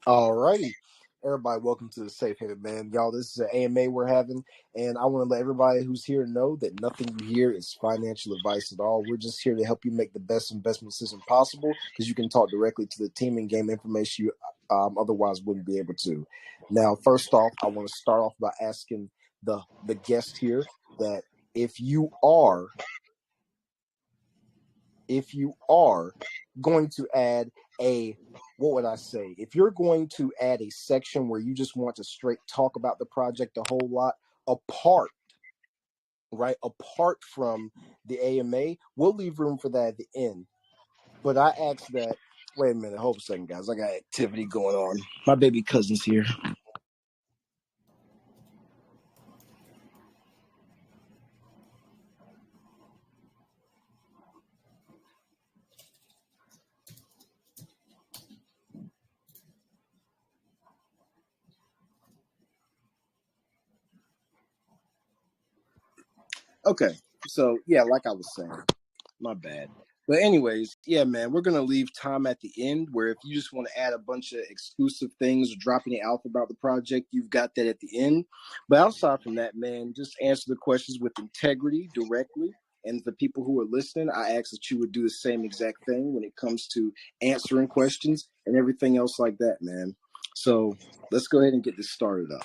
Alrighty. Everybody, welcome to the Safe Haven, man. Y'all, this is an AMA we're having, and I want to let everybody who's here know that nothing you hear is financial advice at all. We're just here to help you make the best investment decision possible because you can talk directly to the team and gain information you otherwise wouldn't be able to. Now, first off, I want to start off by asking the guest here that if you are going to add what would I say? If you're going to add a section where you just want to straight talk about the project a whole lot apart from the AMA, we'll leave room for that at the end. But I asked that, wait a minute, hold a second, guys. I got activity going on. My baby cousin's here. Okay, so yeah, like I was saying, my bad. But anyways, yeah, man, we're gonna leave time at the end where if you just want to add a bunch of exclusive things or drop any alpha about the project, you've got that at the end. But outside from that, man, just answer the questions with integrity directly. And the people who are listening, I ask that you would do the same exact thing when it comes to answering questions and everything else like that, man. So let's go ahead and get this started up.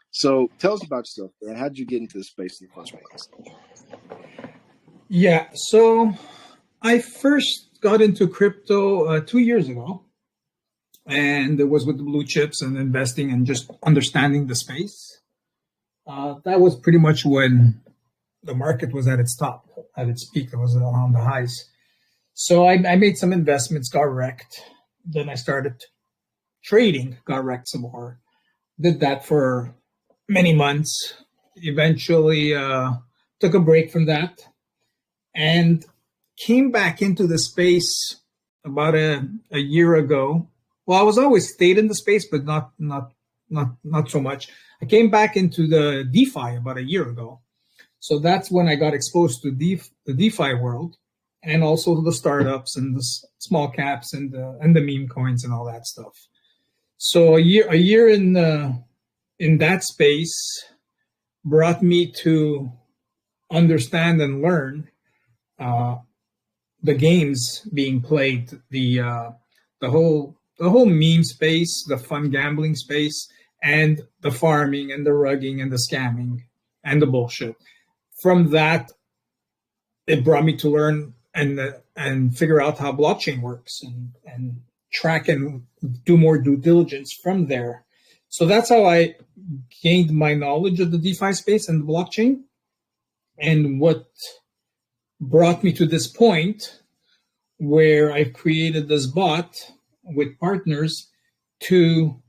So tell us about yourself, man. How did you get into this space in the first place? Yeah, so I first got into crypto 2 years ago, and it was with the blue chips and investing and just understanding the space. That was pretty much when the market was at its top, at its peak. It was on the highs. So I made some investments, got wrecked. Then I started trading, got wrecked some more. Did that for many months. Eventually took a break from that and came back into the space about a year ago. Well, I was always stayed in the space, but not so much. I came back into the DeFi about a year ago. So that's when I got exposed to the DeFi world and also the startups and the small caps and the meme coins and all that stuff. So a year in that space brought me to understand and learn the games being played, the whole meme space, the fun gambling space, and the farming and the rugging and the scamming and the bullshit. From that, it brought me to learn and figure out how blockchain works and track and do more due diligence from there. So that's how I gained my knowledge of the DeFi space and the blockchain. And what brought me to this point where I've created this bot with partners to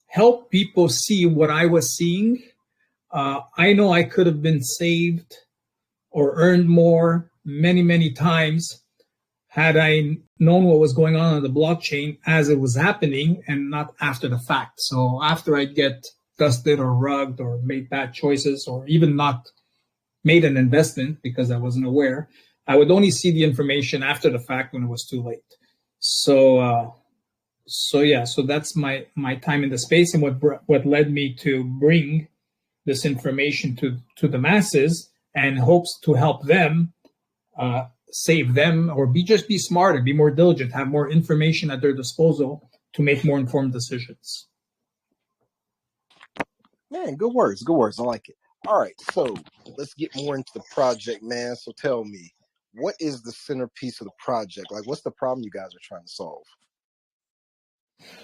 help people see what I was seeing. I know I could have been saved or earned more many, many times had I known what was going on the blockchain as it was happening and not after the fact. So after I get dusted or rugged or made bad choices or even not made an investment because I wasn't aware, I would only see the information after the fact when it was too late. So that's my time in the space and what led me to bring this information to the masses and hopes to help them save them or be smarter, be more diligent, have more information at their disposal to make more informed decisions. Man, good words. I like it. All right, so let's get more into the project, man. So tell me, what is the centerpiece of the project? Like, what's the problem you guys are trying to solve?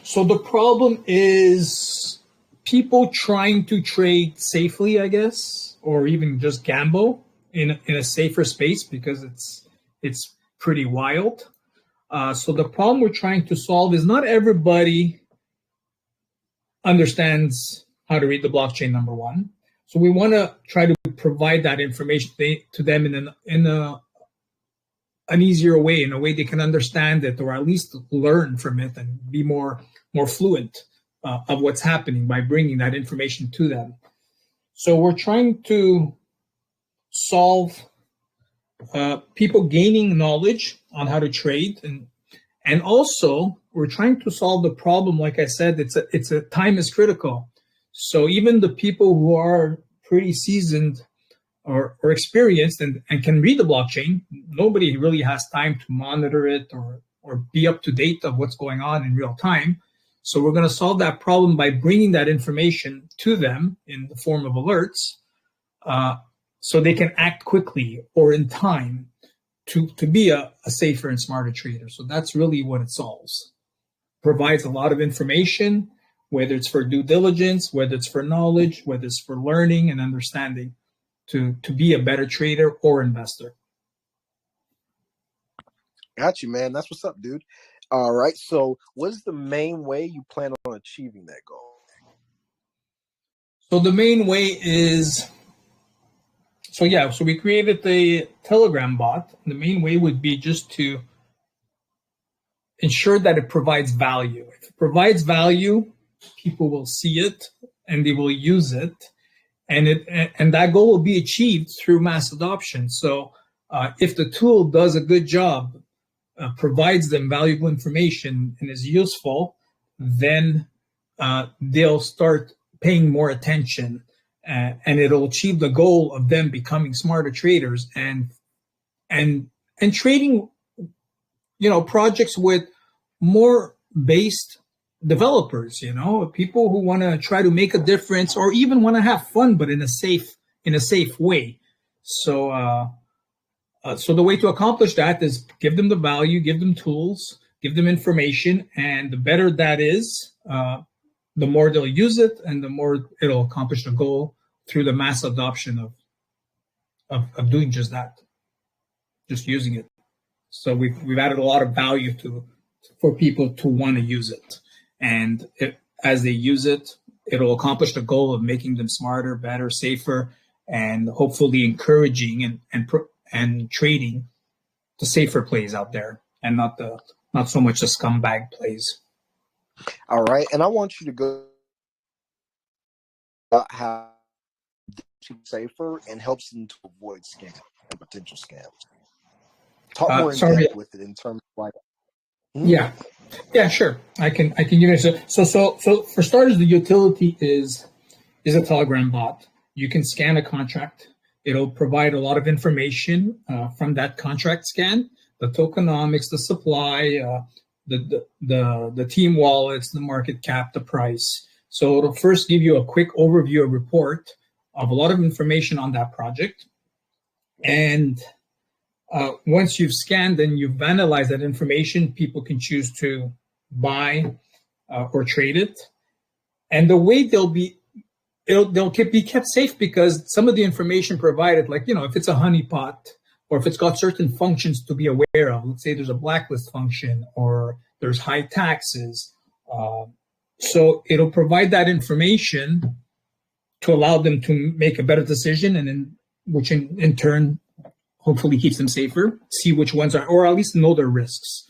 So the problem is people trying to trade safely, I guess, or even just gamble in a safer space because it's pretty wild. So the problem we're trying to solve is not everybody understands how to read the blockchain, number one. So we want to try to provide that information to them in an easier way, in a way they can understand it or at least learn from it and be more fluent of what's happening by bringing that information to them. So we're trying to solve people gaining knowledge on how to trade And also, we're trying to solve the problem. Like I said, it's a time is critical. So even the people who are pretty seasoned or experienced and can read the blockchain, nobody really has time to monitor it or be up to date of what's going on in real time. So we're going to solve that problem by bringing that information to them in the form of alerts, so they can act quickly or in time to be a safer and smarter trader. So that's really what it solves. Provides a lot of information, whether it's for due diligence, whether it's for knowledge, whether it's for learning and understanding, to be a better trader or investor. Got you, man. That's what's up, dude. All right. So what is the main way you plan on achieving that goal? So the main way is, so we created the Telegram bot. The main way would be just to ensure that it provides value. If it provides value, people will see it and they will use it. And that goal will be achieved through mass adoption. So if the tool does a good job, provides them valuable information and is useful, then they'll start paying more attention, and it'll achieve the goal of them becoming smarter traders and trading, projects with more based developers, people who want to try to make a difference or even want to have fun, but in a safe way. So the way to accomplish that is give them the value, give them tools, give them information, and the better that is, the more they'll use it and the more it'll accomplish the goal through the mass adoption of doing just that, just using it. So we've added a lot of value for people to want to use it. And as they use it, it'll accomplish the goal of making them smarter, better, safer, and hopefully encouraging and trading the safer plays out there, and not so much the scumbag plays. All right, and I want you to go about how safer and helps them to avoid scams and potential scams. Talk more in depth with it in terms of like. Yeah, sure. I can give you so for starters, the utility is a Telegram bot. You can scan a contract. It'll provide a lot of information from that contract scan, the tokenomics, the supply, the team wallets, the market cap, the price. So it'll first give you a quick overview, a report of a lot of information on that project. And once you've scanned and you've analyzed that information, people can choose to buy or trade it. And the way they'll be kept safe, because some of the information provided, like, if it's a honeypot or if it's got certain functions to be aware of, let's say there's a blacklist function or there's high taxes. So it'll provide that information to allow them to make a better decision, and which in turn hopefully keeps them safer, see which ones are, or at least know their risks.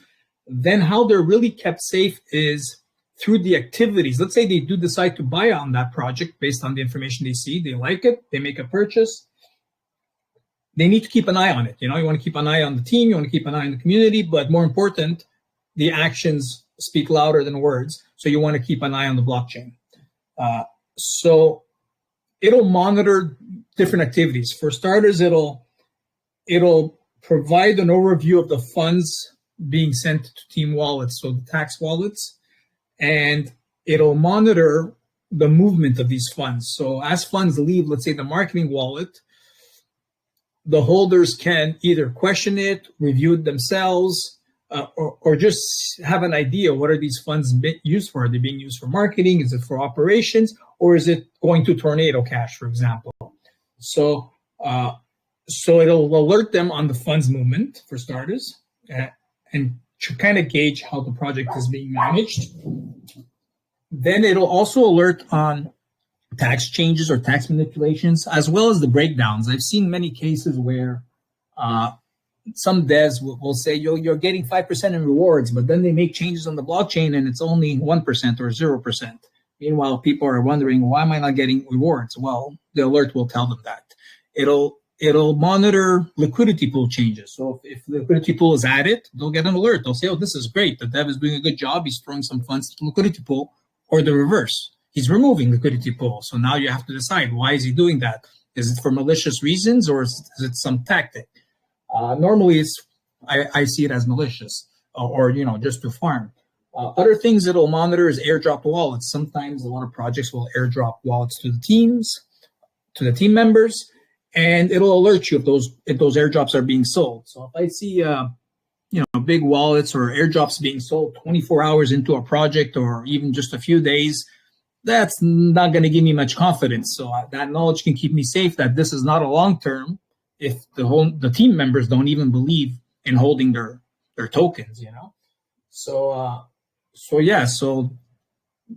Then how they're really kept safe is through the activities. Let's say they do decide to buy on that project based on the information they see, they like it, they make a purchase. They need to keep an eye on it. You want to keep an eye on the team, you want to keep an eye on the community, but more important, the actions speak louder than words. So you want to keep an eye on the blockchain. So it'll monitor different activities. For starters, it'll provide an overview of the funds being sent to team wallets, so the tax wallets, and it'll monitor the movement of these funds. So as funds leave, let's say the marketing wallet, the holders can either question it, review it themselves, or just have an idea, what are these funds used for? Are they being used for marketing? Is it for operations? Or is it going to Tornado Cash, for example? So it'll alert them on the funds movement, for starters, and to kind of gauge how the project is being managed. Then it'll also alert on tax changes or tax manipulations, as well as the breakdowns. I've seen many cases where some devs will say, you're getting 5% in rewards, but then they make changes on the blockchain and it's only 1% or 0%. Meanwhile, people are wondering, why am I not getting rewards? Well, the alert will tell them that. It'll it'll monitor liquidity pool changes. So if the liquidity pool is added, they'll get an alert. They'll say, oh, this is great. The dev is doing a good job. He's throwing some funds to the liquidity pool, or the reverse. He's removing liquidity pool. So now you have to decide, why is he doing that? Is it for malicious reasons, or is it some tactic? Normally, I see it as malicious, or just to farm. Other things it'll monitor is airdrop wallets. Sometimes a lot of projects will airdrop wallets to the teams, to the team members, and it'll alert you if those airdrops are being sold. So if I see big wallets or airdrops being sold 24 hours into a project, or even just a few days, that's not going to give me much confidence. So that knowledge can keep me safe that this is not a long term if the team members don't even believe in holding their tokens. So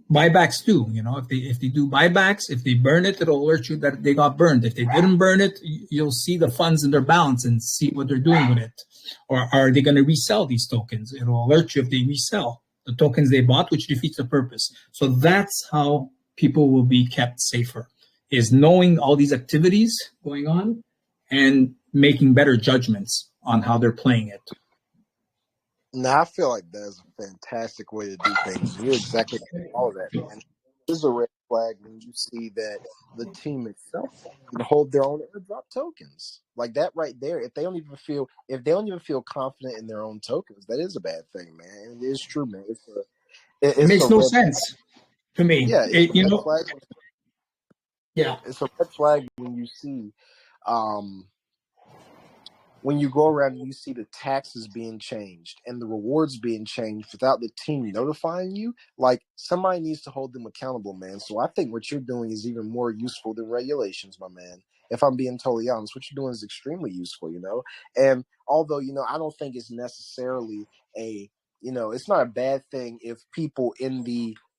buybacks too. If they do buybacks, if they burn it, it'll alert you that they got burned. If they didn't burn it, you'll see the funds in their balance and see what they're doing with it. Or are they going to resell these tokens? It'll alert you if they resell the tokens they bought, which defeats the purpose. So that's how people will be kept safer, is knowing all these activities going on and making better judgments on how they're playing it. Now, I feel like that's a fantastic way to do things. You're exactly right, all of that, man. There's a red flag when you see that the team itself can hold their own airdrop tokens. Like that right there. If they don't even feel confident in their own tokens, that is a bad thing, man. And it is true, man. It makes no sense to me. Yeah, Yeah, it's a red flag when you see when you go around and you see the taxes being changed and the rewards being changed without the team notifying you. Like, somebody needs to hold them accountable, man. So I think what you're doing is even more useful than regulations, my man. If I'm being totally honest, what you're doing is extremely useful, And although, I don't think it's necessarily it's not a bad thing if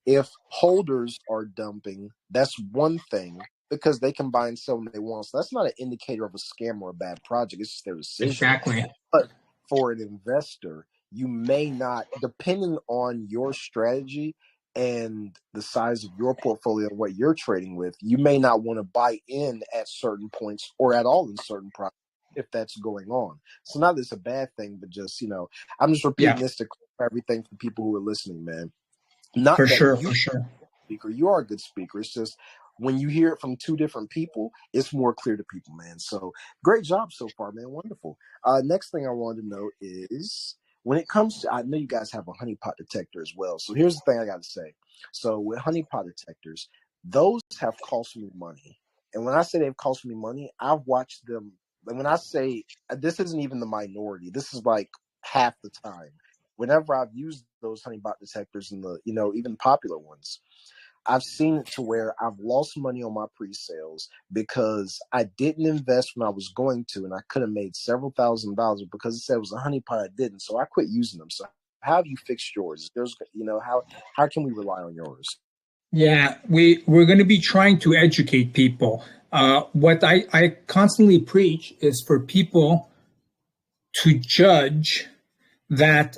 if holders are dumping, that's one thing, because they can buy and sell when they want. So that's not an indicator of a scam or a bad project. It's just their decision. Exactly. But for an investor, you may not, depending on your strategy and the size of your portfolio and what you're trading with, you may not want to buy in at certain points or at all in certain projects if that's going on. So not that it's a bad thing, but just, I'm just repeating this to clarify everything for people who are listening, man. Not for that sure. speaker. You are a good speaker. It's just when you hear it from two different people, it's more clear to people, man. So great job so far, man. Wonderful. Next thing I wanted to know is when it comes to, I know you guys have a honeypot detector as well. So here's the thing I got to say. So with honeypot detectors, those have cost me money. And when I say they've cost me money, I've watched them. And when I say this isn't even the minority, this is like half the time. Whenever I've used those honeypot detectors and the, even popular ones, I've seen it to where I've lost money on my pre-sales because I didn't invest when I was going to, and I could have made several $1,000s, but because it said it was a honeypot, I didn't. So I quit using them. So how have you fixed yours? How can we rely on yours? Yeah, we're going to be trying to educate people. What I constantly preach is for people to judge that.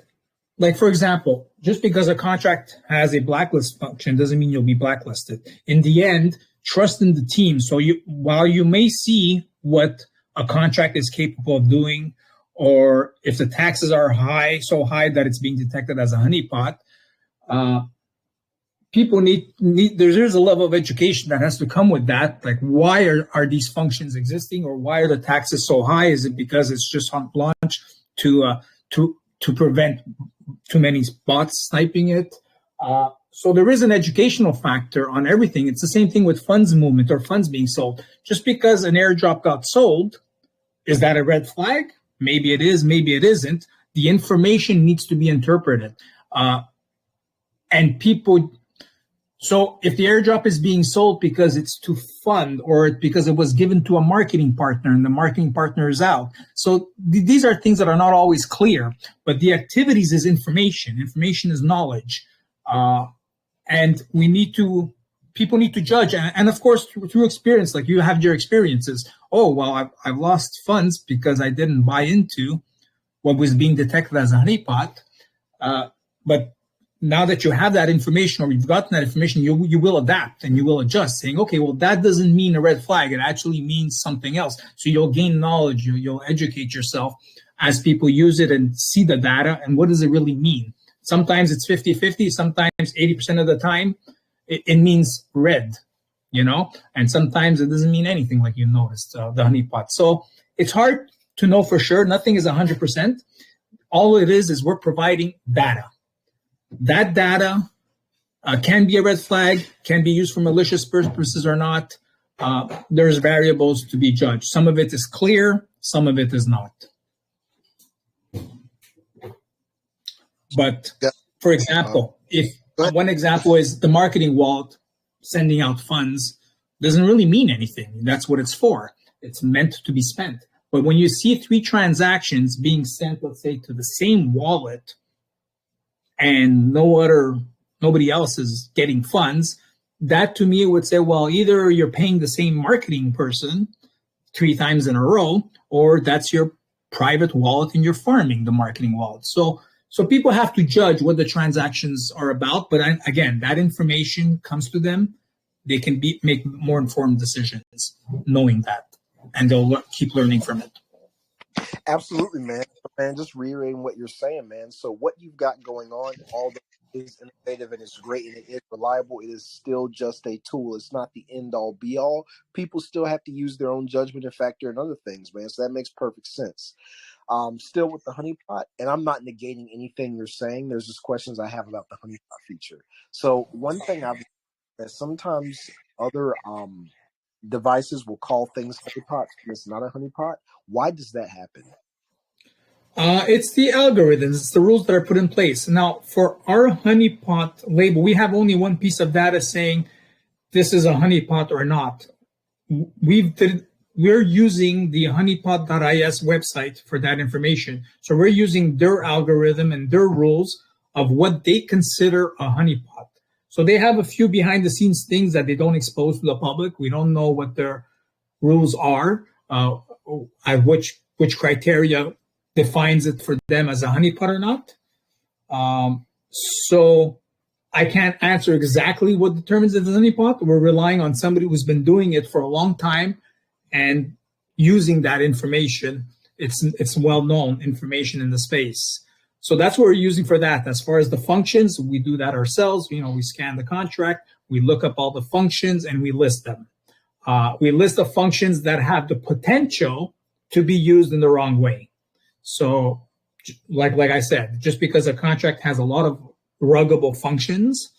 Like, for example, just because a contract has a blacklist function doesn't mean you'll be blacklisted. In the end, trust in the team. So while you may see what a contract is capable of doing, or if the taxes are so high that it's being detected as a honeypot, people need there's a level of education that has to come with that. Like, why are these functions existing, or why are the taxes so high? Is it because it's just on launch to prevent too many bots sniping it? So there is an educational factor on everything. It's the same thing with funds movement or funds being sold. Just because an airdrop got sold, is that a red flag? Maybe it is, maybe it isn't. The information needs to be interpreted. So if the airdrop is being sold because it's to fund, or because it was given to a marketing partner and the marketing partner is out. So these are things that are not always clear, but the activities is information. Information is knowledge. And people need to judge. And of course, through experience, like you have your experiences. Oh, well, I've lost funds because I didn't buy into what was being detected as a honeypot. But now that you have that information, or you've gotten that information, you will adapt and you will adjust, saying, okay, well, that doesn't mean a red flag. It actually means something else. So you'll gain knowledge. You'll educate yourself as people use it and see the data and what does it really mean. Sometimes it's 50-50. Sometimes 80% of the time it means red, and sometimes it doesn't mean anything, like you noticed, the honeypot. So it's hard to know for sure. Nothing is 100%. All it is we're providing data. That data can be a red flag, can be used for malicious purposes or not. There's variables to be judged. Some of it is clear, some of it is not. But for example, if one example is the marketing wallet sending out funds doesn't really mean anything. That's what it's for. It's meant to be spent. But when you see 3 transactions being sent, let's say, to the same wallet, and nobody else is getting funds, that to me would say, well, either you're paying the same marketing person 3 times in a row, or that's your private wallet and you're farming the marketing wallet. So people have to judge what the transactions are about. But again, that information comes to them. They can make more informed decisions knowing that, and they'll keep learning from it. Absolutely, man. Just reiterating what you're saying, man. So what you've got going on, although it is innovative and it's great and it is reliable, it is still just a tool. It's not the end-all, be-all. People still have to use their own judgment and factor and other things, man. So that makes perfect sense. Still with the honeypot, and I'm not negating anything you're saying. There's just questions I have about the honeypot feature. So one thing I've that sometimes other devices will call things honeypots and it's not a honeypot. Why does that happen? It's the algorithms, it's the rules that are put in place. Now, for our honeypot label, we have only one piece of data saying this is a honeypot or not. We're using the honeypot.is website for that information. So we're using their algorithm and their rules of what they consider a honeypot. So they have a few behind the scenes things that they don't expose to the public. We don't know what their rules are, which criteria defines it for them as a honeypot or not. So I can't answer exactly what determines it as a honeypot. We're relying on somebody who's been doing it for a long time and using that information. It's well-known information in the space. So that's what we're using for that. As far as the functions, we do that ourselves. We scan the contract, we look up all the functions, and we list them. We list the functions that have the potential to be used in the wrong way. So like I said, just because a contract has a lot of ruggable functions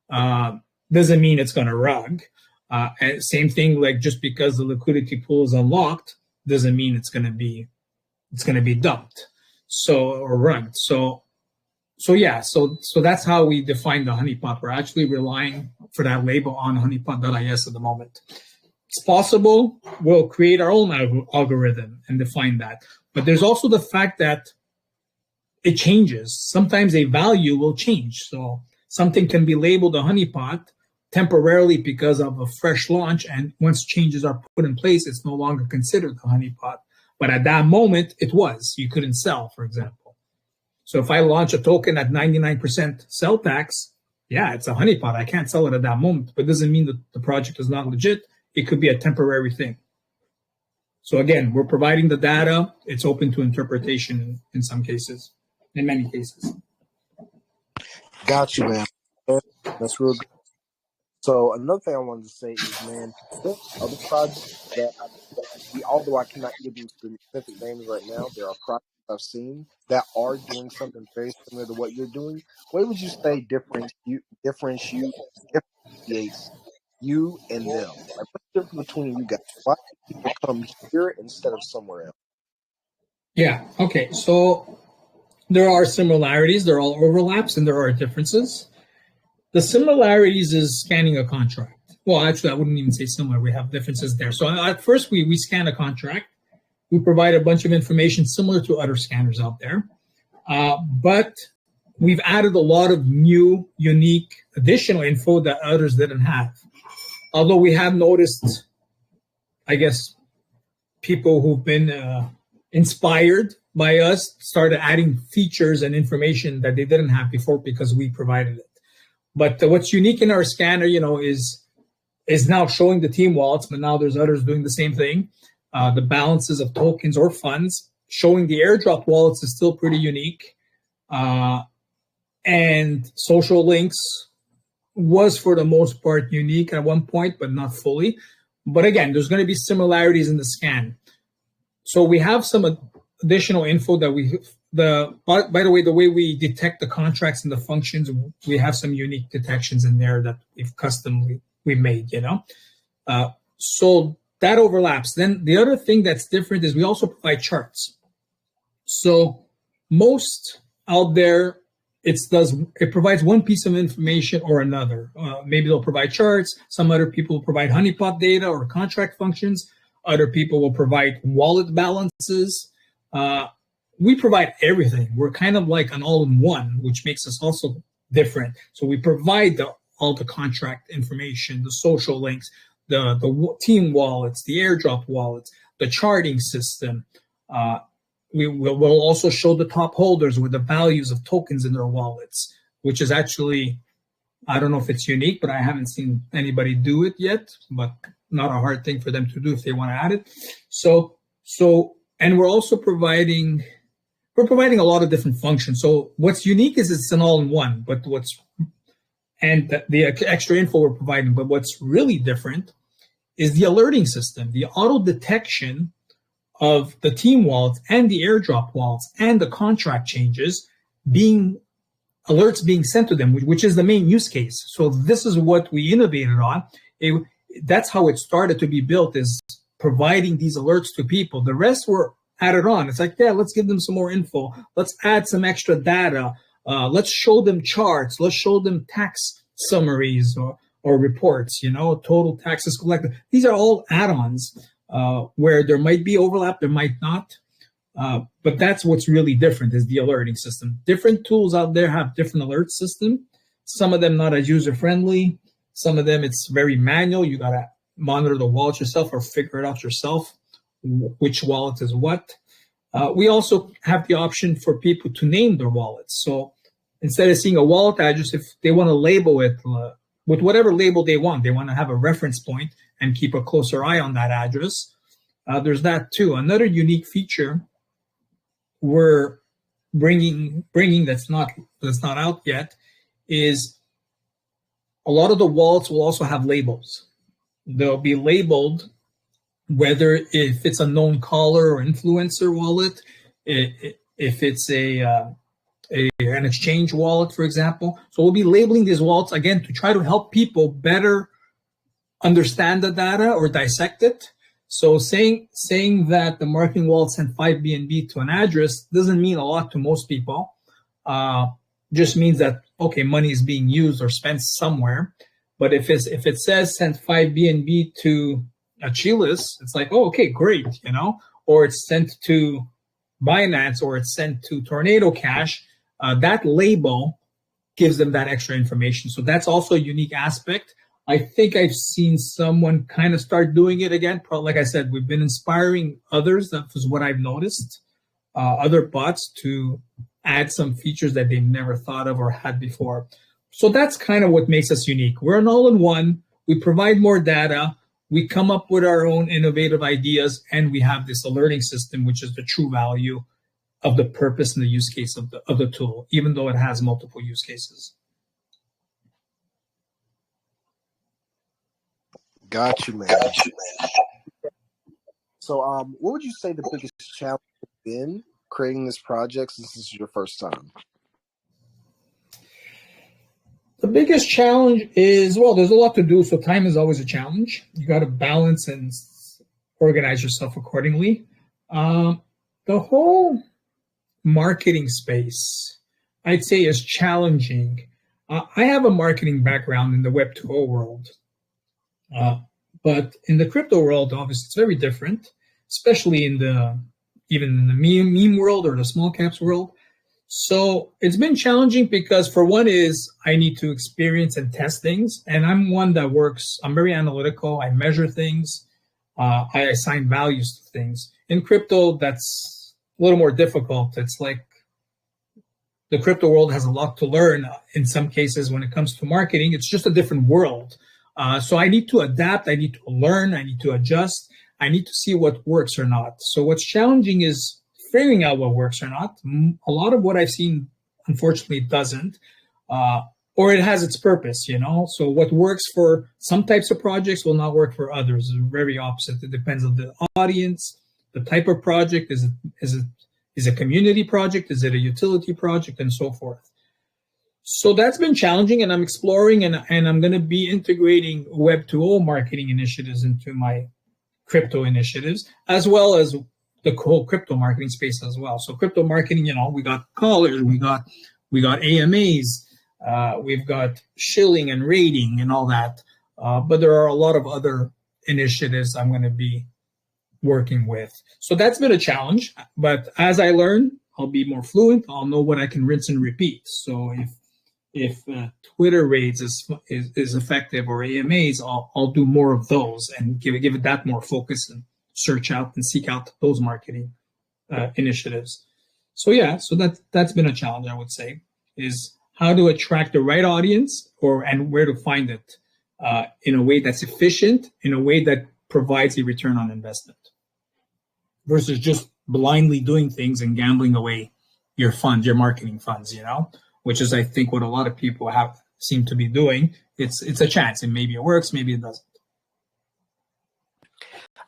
doesn't mean it's going to rug. And same thing, like just because the liquidity pool is unlocked doesn't mean it's going to be dumped. Or rugged. So that's how we define the honeypot. We're actually relying for that label on honeypot.is at the moment. It's possible we'll create our own algorithm and define that. But there's also the fact that it changes. Sometimes a value will change. So something can be labeled a honeypot temporarily because of a fresh launch, and once changes are put in place, it's no longer considered a honeypot. But at that moment, it was. You couldn't sell, for example. So if I launch a token at 99% sell tax, yeah, it's a honeypot. I can't sell it at that moment, but it doesn't mean that the project is not legit. It could be a temporary thing. So again, we're providing the data. It's open to interpretation in some cases, in many cases. Got you, man. That's real good. So another thing I wanted to say is, man, there's other projects that although I cannot give you specific names right now, there are projects I've seen that are doing something very similar to what you're doing. What would you say differentiates you and them? Like, what's the difference between you guys? Why do people come here instead of somewhere else? Yeah, okay. So there are similarities, there are overlaps, and there are differences. The similarities is scanning a contract. Well, actually, I wouldn't even say similar. We have differences there. So at first, we scan a contract. We provide a bunch of information similar to other scanners out there. But we've added a lot of new, unique, additional info that others didn't have. Although we have noticed, I guess, people who've been inspired by us, started adding features and information that they didn't have before because we provided it. But what's unique in our scanner, is now showing the team wallets, but now there's others doing the same thing. The balances of tokens or funds. Showing the airdrop wallets is still pretty unique. And social links was for the most part unique at one point, but not fully. But again, there's going to be similarities in the scan. So we have some additional info that by the way, the way we detect the contracts and the functions, we have some unique detections in there that we made, So that overlaps. Then the other thing that's different is we also provide charts. So most out there, it provides one piece of information or another. Maybe they'll provide charts. Some other people will provide honeypot data or contract functions. Other people will provide wallet balances. We provide everything. We're kind of like an all-in-one, which makes us also different. So we provide all the contract information, the social links, the team wallets, the airdrop wallets, the charting system. We'll also show the top holders with the values of tokens in their wallets, which is actually, I don't know if it's unique, but I haven't seen anybody do it yet, but not a hard thing for them to do if they want to add it. And we're also providing a lot of different functions. So what's unique is it's an all-in-one, but the extra info we're providing, but what's really different is the alerting system, the auto detection of the team wallets and the airdrop wallets and the contract changes alerts being sent to them, which is the main use case. So this is what we innovated on. That's how it started to be built, is providing these alerts to people. The rest were added on. It's like, yeah, let's give them some more info. Let's add some extra data. Let's show them charts. Let's show them tax summaries or reports, total taxes collected. These are all add-ons where there might be overlap, there might not. But that's what's really different, is the alerting system. Different tools out there have different alert system. Some of them not as user-friendly. Some of them it's very manual. You got to monitor the wallet yourself or figure it out yourself, which wallet is what. We also have the option for people to name their wallets. So instead of seeing a wallet address, if they want to label it with whatever label they want to have a reference point and keep a closer eye on that address. There's that too. Another unique feature we're bringing that's not out yet is a lot of the wallets will also have labels. They'll be labeled whether if it's a known caller or influencer wallet, if it's an exchange wallet, for example. So we'll be labeling these wallets again to try to help people better understand the data or dissect it. So saying that the marketing wallet sent 5 BNB to an address doesn't mean a lot to most people. Just means that, okay, money is being used or spent somewhere. But if it says sent 5 BNB to Achilles, it's like, oh, okay, great, or it's sent to Binance or it's sent to Tornado Cash. That label gives them that extra information. So that's also a unique aspect. I think I've seen someone kind of start doing it again. Like I said, we've been inspiring others. That was what I've noticed. Other bots to add some features that they never thought of or had before. So that's kind of what makes us unique. We're an all-in-one. We provide more data. We come up with our own innovative ideas, and we have this alerting system, which is the true value of the purpose and the use case of the tool, even though it has multiple use cases. Got you, man. So, what would you say the biggest challenge has been creating this project since this is your first time? The biggest challenge is, well, there's a lot to do, so time is always a challenge. You got to balance and organize yourself accordingly. The whole marketing space, I'd say, is challenging. I have a marketing background in the Web 2.0 world. But in the crypto world, obviously, it's very different, especially even in the meme world or the small caps world. So it's been challenging because, for one, is I need to experience and test things. And I'm one that I'm very analytical. I measure things. I assign values to things. In crypto, that's a little more difficult. It's like the crypto world has a lot to learn in some cases when it comes to marketing. It's just a different world. So I need to adapt. I need to learn. I need to adjust. I need to see what works or not. So what's challenging is figuring out what works or not. A lot of what I've seen, unfortunately, doesn't, or it has its purpose, you know. So what works for some types of projects will not work for others. It's very opposite. It depends on the audience, the type of project. Is it a community project? Is it a utility project, and so forth? So that's been challenging, and I'm exploring, and I'm going to be integrating Web 2.0 marketing initiatives into my crypto initiatives, as well as the whole crypto marketing space as well. So crypto marketing, you know, we got callers, we got AMAs, we've got shilling and rating and all that. But there are a lot of other initiatives I'm going to be working with. So that's been a challenge. But as I learn, I'll be more fluent. I'll know what I can rinse and repeat. So if Twitter raids is effective, or AMAs, I'll do more of those and give it that more focus and search out and seek out those marketing initiatives. So yeah, so that's been a challenge, I would say, is how to attract the right audience and where to find it in a way that's efficient, in a way that provides a return on investment, versus just blindly doing things and gambling away your funds, your marketing funds, you know, which is, I think, what a lot of people seem to be doing. It's a chance, and maybe it works, maybe it doesn't.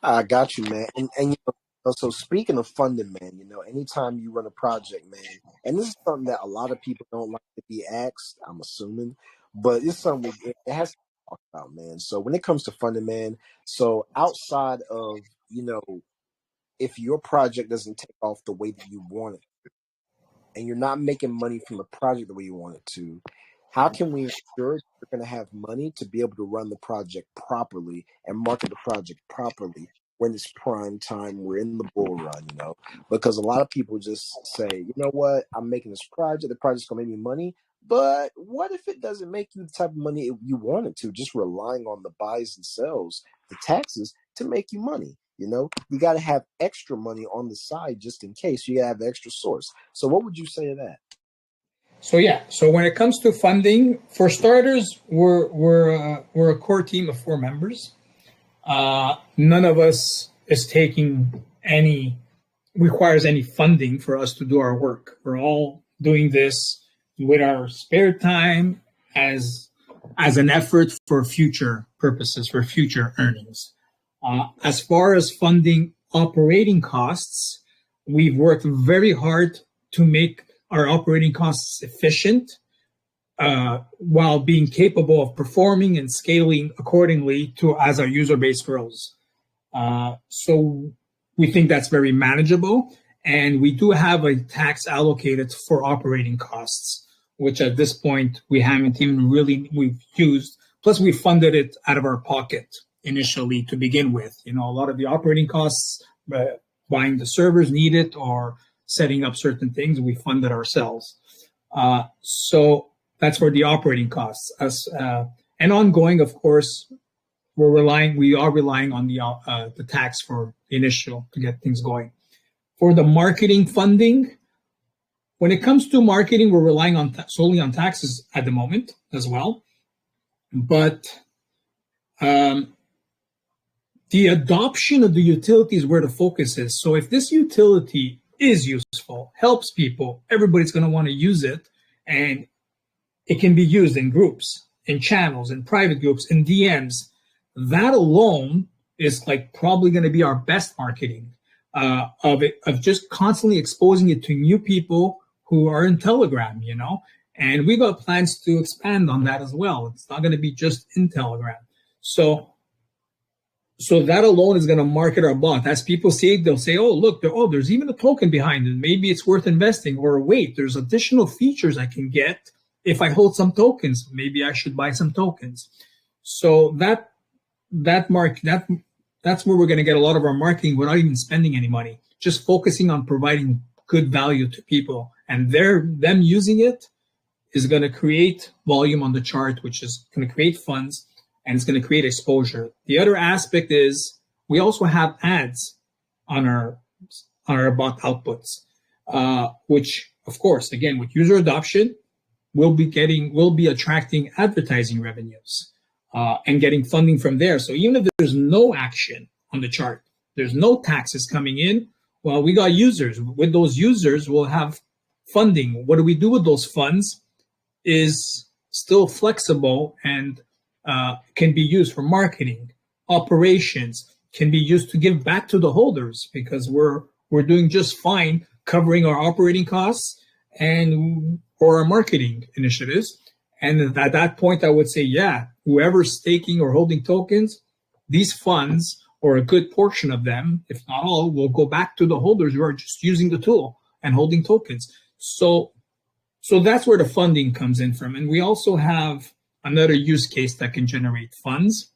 I got you, man. And you know, so speaking of funding, man, you know, anytime you run a project, man, and this is something that a lot of people don't like to be asked, I'm assuming, but it's something it has to be talked about, man. So when it comes to funding, man, so outside of, you know, if your project doesn't take off the way that you want it, and you're not making money from the project the way you want it to, how can we ensure that we're going to have money to be able to run the project properly and market the project properly when it's prime time, we're in the bull run, you know? Because a lot of people just say, you know what, I'm making this project, the project's going to make me money, but what if it doesn't make you the type of money you want it to, just relying on the buys and sells, the taxes, to make you money? You know, you got to have extra money on the side just in case. You got to have an extra source. So what would you say to that? So yeah, so when it comes to funding, for starters, we're a core team of 4 members. None of us requires any funding for us to do our work. We're all doing this with our spare time as an effort for future purposes, for future earnings. As far as funding operating costs, we've worked very hard to make our operating costs efficient, while being capable of performing and scaling accordingly as our user base grows. So we think that's very manageable. And we do have a tax allocated for operating costs, which at this point we haven't even we've used. Plus we funded it out of our pocket initially to begin with. You know, a lot of the operating costs, buying the servers needed or setting up certain things, we funded ourselves. So that's for the operating costs. And ongoing, of course, we are relying on the tax for the initial to get things going. For the marketing funding, when it comes to marketing, we're relying solely on taxes at the moment as well. But the adoption of the utility is where the focus is. So if this utility is useful, helps people, everybody's going to want to use it, and it can be used in groups, in channels, in private groups, in DMs. That alone is like probably going to be our best marketing of just constantly exposing it to new people who are in Telegram, you know. And we got plans to expand on that as well. It's not going to be just in Telegram. So that alone is going to market our bot. As people see it, they'll say, oh, look, there's even a token behind it. Maybe it's worth investing. Or wait, there's additional features I can get if I hold some tokens. Maybe I should buy some tokens. So that's where we're going to get a lot of our marketing without even spending any money, just focusing on providing good value to people. And them using it is going to create volume on the chart, which is going to create funds, and it's going to create exposure. The other aspect is we also have ads on our bot outputs, which, of course, again, with user adoption, we'll be attracting advertising revenues and getting funding from there. So even if there's no action on the chart, there's no taxes coming in, well, we got users. With those users, we'll have funding. What do we do with those funds is still flexible and can be used for marketing, operations, can be used to give back to the holders, because we're doing just fine covering our operating costs and or our marketing initiatives. And at that point, I would say, yeah, whoever's staking or holding tokens, these funds, or a good portion of them, if not all, will go back to the holders who are just using the tool and holding tokens. So that's where the funding comes in from. And we also have another use case that can generate funds.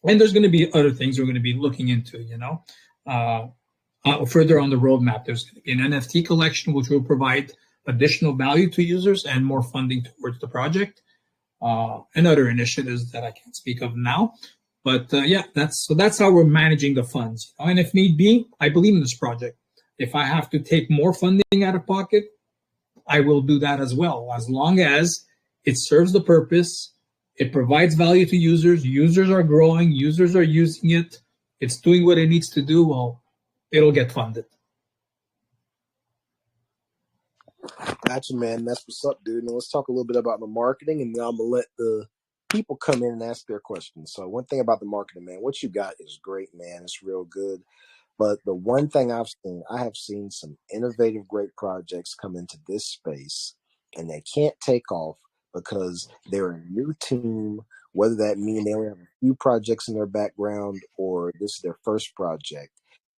And there's going to be other things we're going to be looking into, further on the roadmap. There's going to be an NFT collection, which will provide additional value to users and more funding towards the project, and other initiatives that I can't speak of now. But that's how we're managing the funds. And if need be, I believe in this project. If I have to take more funding out of pocket, I will do that as well, as long as it serves the purpose, it provides value to users, users are growing, users are using it, it's doing what it needs to do, well, it'll get funded. Gotcha, man. That's what's up, dude. Now let's talk a little bit about the marketing, and then I'm going to let the people come in and ask their questions. So one thing about the marketing, man, what you got is great, man. It's real good. But the one thing I have seen some innovative, great projects come into this space, and they can't take off because they're a new team, whether that means they only have a few projects in their background or this is their first project.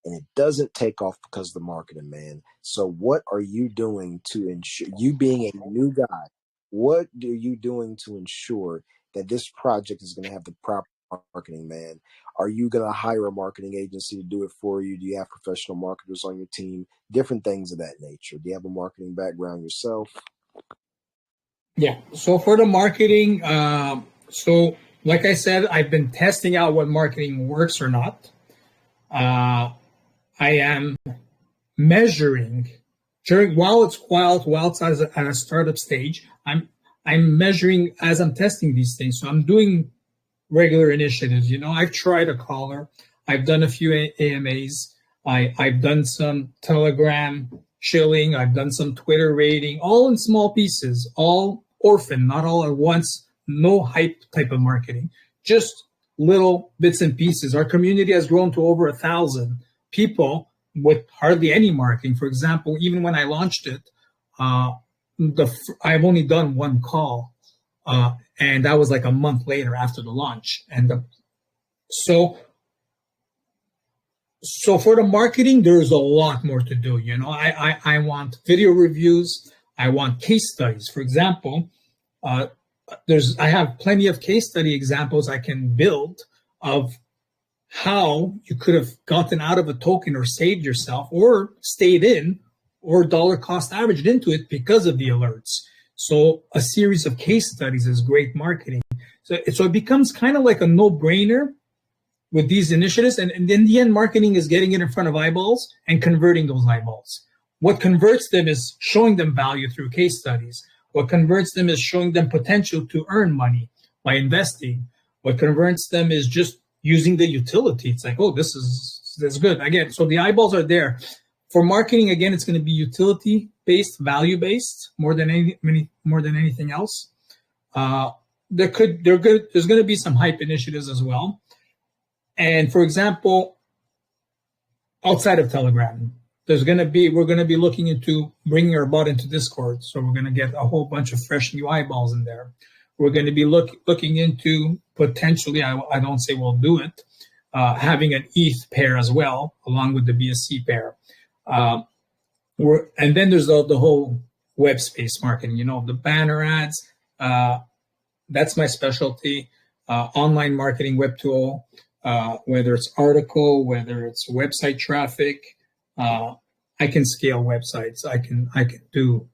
And it doesn't take off because of the marketing, man. So what are you doing to ensure, you being a new guy, what are you doing to ensure that this project is going to have the proper marketing, man? Are you going to hire a marketing agency to do it for you? Do you have professional marketers on your team? Different things of that nature. Do you have a marketing background yourself? Yeah. So for the marketing, so like I said, I've been testing out what marketing works or not. I am measuring while it's at a startup stage. I'm measuring as I'm testing these things. So I'm doing regular initiatives. I've tried a caller. I've done a few AMAs. I've done some Telegram shilling. I've done some Twitter rating, all in small pieces, all orphan, not all at once, no hype type of marketing, just little bits and pieces. Our community has grown to over 1,000 people with hardly any marketing. For example, even when I launched it, I've only done one call, and that was like a month later after the launch. And so for the marketing, there's a lot more to do. I want video reviews. I want case studies. For example, I have plenty of case study examples I can build of how you could have gotten out of a token or saved yourself or stayed in or dollar cost averaged into it because of the alerts. So a series of case studies is great marketing. So it becomes kind of like a no-brainer with these initiatives. And in the end, marketing is getting it in front of eyeballs and converting those eyeballs. What converts them is showing them value through case studies. What converts them is showing them potential to earn money by investing. What converts them is just using the utility. It's like, oh, this is good. Again, so the eyeballs are there. For marketing, again, it's going to be utility-based, value-based more than anything else. There's going to be some hype initiatives as well. And for example, outside of Telegram, we're going to be looking into bringing our bot into Discord. So we're going to get a whole bunch of fresh new eyeballs in there. We're going to be looking into potentially, I don't say we'll do it, having an ETH pair as well, along with the BSC pair. And then there's the whole web space marketing, the banner ads. That's my specialty. Online marketing, Web 2.0, whether it's article, whether it's website traffic. I can scale websites. I can do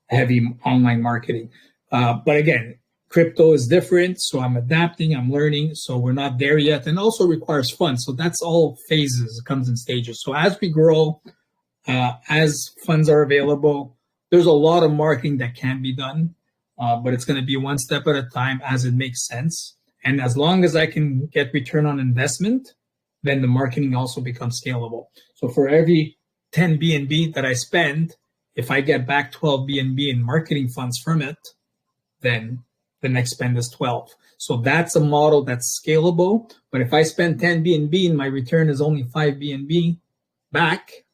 heavy online marketing. But again, crypto is different. So I'm adapting, I'm learning. So we're not there yet, and also requires funds. So that's all phases. It comes in stages. So as we grow, as funds are available. There's a lot of marketing that can be done, but it's going to be one step at a time as it makes sense. And as long as I can get return on investment, then the marketing also becomes scalable. So for every 10 BNB that I spend, if I get back 12 BNB in marketing funds from it, then the next spend is 12. So that's a model that's scalable. But if I spend 10 BNB and my return is only 5 BNB back,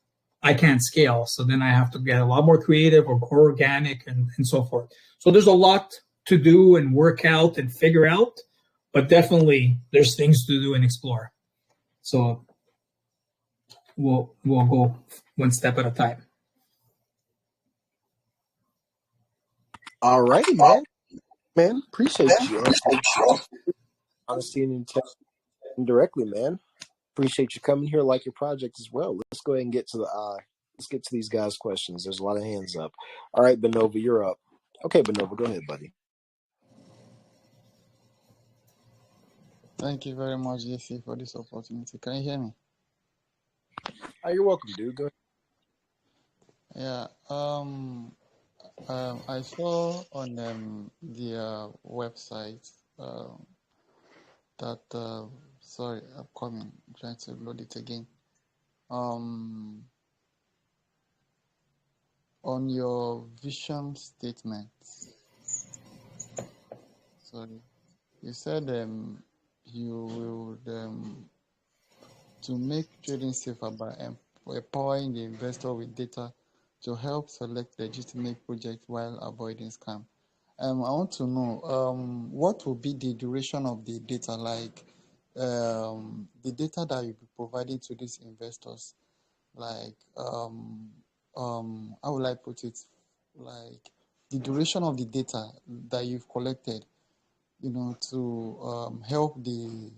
I can't scale. So then I have to get a lot more creative or organic and so forth. So there's a lot to do and work out and figure out, but definitely there's things to do and explore. So we'll go one step at a time. All righty, man. Man, appreciate you. Honesty and intent indirectly, man. Appreciate you coming here, like your project as well. Let's go ahead and get to these guys' questions. There's a lot of hands up. All right, Benova, you're up. Okay, Benova, go ahead, buddy. Thank you very much, JC, for this opportunity. Can you hear me? Oh, you're welcome, dude. Go Yeah. ahead. I saw on the website that sorry, I'm coming. I'm trying to load it again. On your vision statement, sorry, you said you will to make trading safer by empowering the investor with data to help select legitimate projects while avoiding scam. I want to know what will be the duration of the data, like the data that you'll be providing to these investors, like how will I put it, like the duration of the data that you've collected, to help the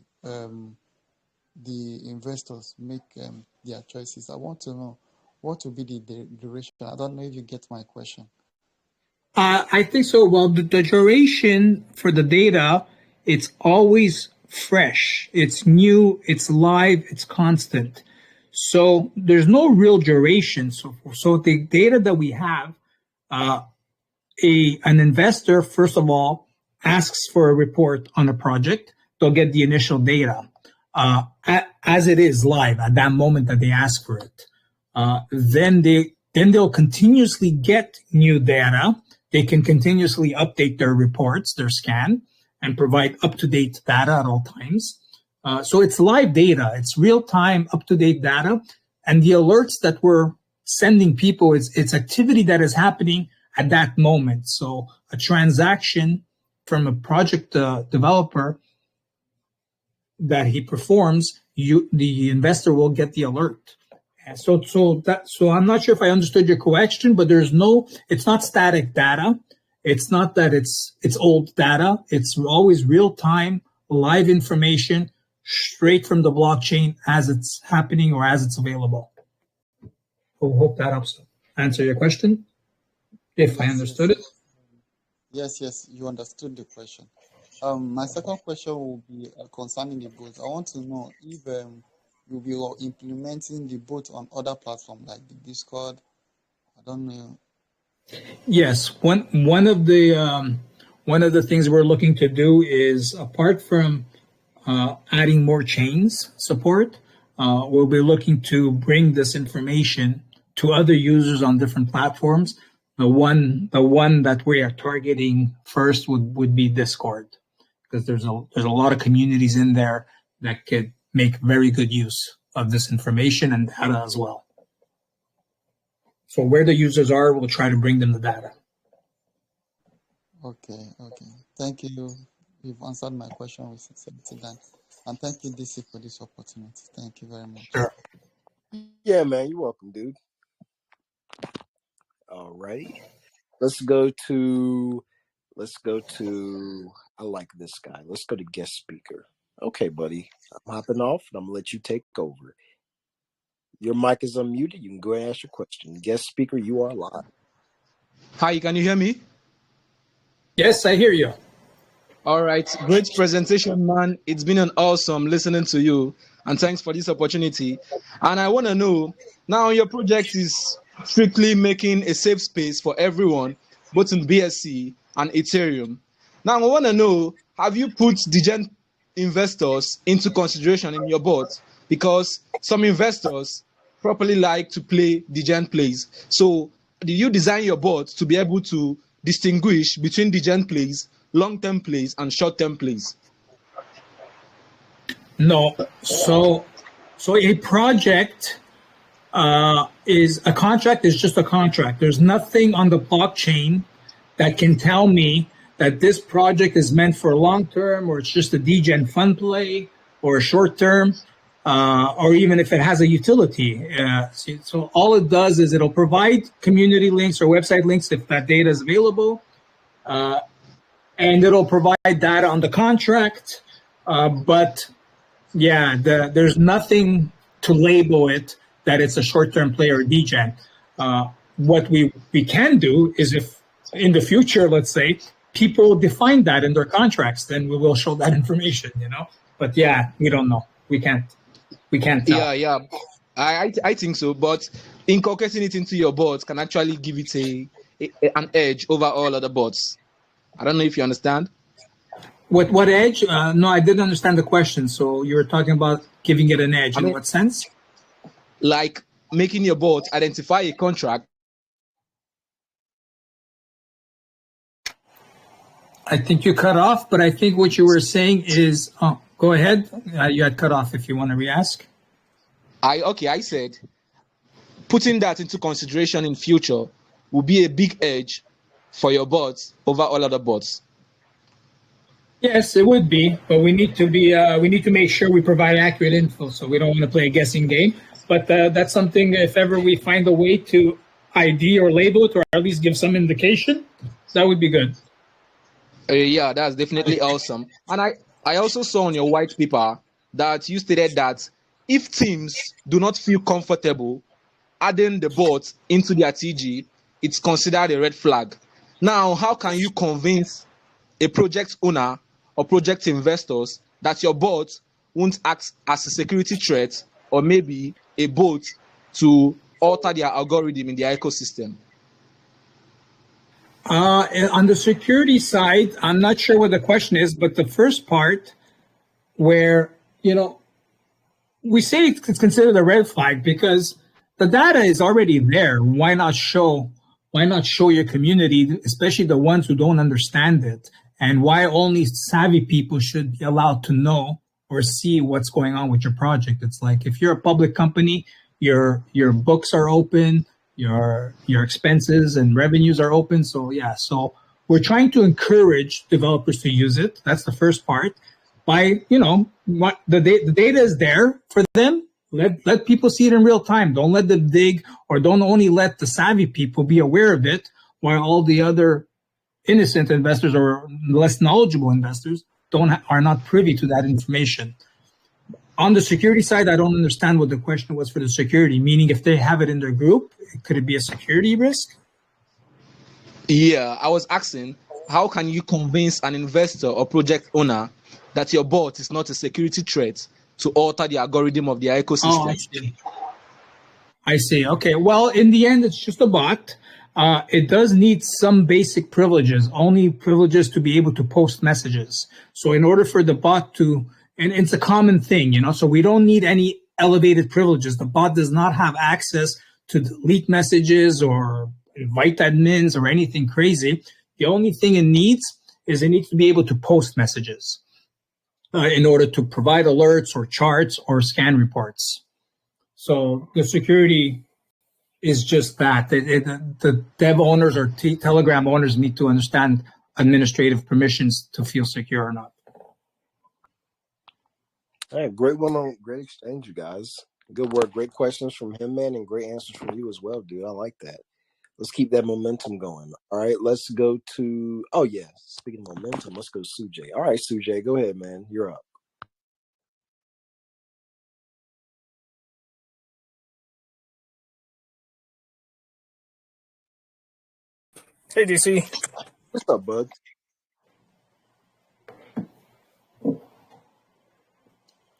investors make their choices. I want to know what will be the duration. I don't know if you get my question. I think so. Well, the duration for the data, it's always fresh, it's new, it's live, it's constant. So there's no real duration. So the data that we have, an investor, first of all, asks for a report on a project. They'll get the initial data as it is live at that moment that they ask for it. Then they'll continuously get new data. They can continuously update their reports, their scan, and provide up-to-date data at all times. So it's live data. It's real-time, up-to-date data. And the alerts that we're sending people, it's activity that is happening at that moment. So a transaction from a project developer that he performs, the investor will get the alert. So I'm not sure if I understood your question, but it's not static data. It's not that it's old data. It's always real time, live information, straight from the blockchain as it's happening or as it's available. Hope that helps answer your question, if I understood it. Yes, you understood the question. My second question will be concerning the bot. I want to know if you'll be implementing the bot on other platforms like the Discord. I don't know. Yes, one of the things we're looking to do is, apart from adding more chains support, we'll be looking to bring this information to other users on different platforms. The one that we are targeting first would be Discord, because there's a lot of communities in there that could make very good use of this information and data as well. So where the users are, we'll try to bring them the data. Okay. Thank you. You've answered my question with sincerity, Dan. And thank you, DC, for this opportunity. Thank you very much. Sure. Yeah, man, you're welcome, dude. All right. Let's go to I like this guy. Let's go to guest speaker. Okay, buddy. I'm hopping off and I'm gonna let you take over. Your mic is unmuted. You can go and ask your question. Guest speaker, you are live. Hi, can you hear me? Yes, I hear you. All right. Great presentation, man. It's been an awesome listening to you. and thanks for this opportunity. And I want to know, now your project is strictly making a safe space for everyone, both in BSC and Ethereum. Now I want to know, have you put degen investors into consideration in your bot? Because some investors properly like to play degen plays. So did you design your bot to be able to distinguish between degen plays, long-term plays, and short-term plays? No. So a project is a contract is just a contract. There's nothing on the blockchain that can tell me that this project is meant for long term, or it's just a degen fun play, or a short term, or even if it has a utility. So all it does is it'll provide community links or website links if that data is available, and it'll provide data on the contract. But yeah, there's nothing to label it that it's a short-term play or degen. What we can do is, if in the future, let's say, people define that in their contracts, then we will show that information, But yeah, we don't know. We can't tell. Yeah. I think so, but incorporating it into your bot can actually give it an edge over all other bots. I don't know if you understand. What edge? No, I didn't understand the question. So you were talking about giving it an edge. In what sense? Like making your bot identify a contract. I think you cut off, but I think what you were saying is, go ahead. You had cut off if you want to re-ask. I said putting that into consideration in future will be a big edge for your bots over all other bots. Yes, it would be, but we need to make sure we provide accurate info, so we don't want to play a guessing game. But that's something, if ever we find a way to ID or label it, or at least give some indication, that would be good. Yeah, that's definitely awesome. And I also saw on your white paper that you stated that if teams do not feel comfortable adding the bot into their TG, it's considered a red flag. Now, how can you convince a project owner or project investors that your bot won't act as a security threat or maybe a bot to alter their algorithm in their ecosystem? On the security side, I'm not sure what the question is, but the first part where, we say it's considered a red flag because the data is already there. Why not show your community, especially the ones who don't understand it? And why only savvy people should be allowed to know or see what's going on with your project? It's like, if you're a public company, your books are open, your expenses and revenues are open. So yeah, so we're trying to encourage developers to use it. That's the first part. By, the data is there for them. Let people see it in real time. Don't let them dig, or don't only let the savvy people be aware of it, while all the other innocent investors or less knowledgeable investors are not privy to that information. On the security side, I don't understand what the question was for the security, meaning if they have it in their group, could it be a security risk? Yeah, I was asking, how can you convince an investor or project owner that your bot is not a security threat to alter the algorithm of the ecosystem? Oh, I see. Okay. Well, in the end, it's just a bot. It does need some basic privileges, only privileges to be able to post messages. So in order for the bot to, and it's a common thing, so we don't need any elevated privileges. The bot does not have access to delete messages or invite admins or anything crazy. The only thing it needs to be able to post messages in order to provide alerts or charts or scan reports. So the security is just that. The dev owners or Telegram owners need to understand administrative permissions to feel secure or not. All right, great exchange, you guys. Good work. Great questions from him, man, and great answers from you as well, dude. I like that. Let's keep that momentum going. All right, let's go to, speaking of momentum, let's go to Sujay. All right, Sujay, go ahead, man. You're up. Hey, DC. What's up, bud?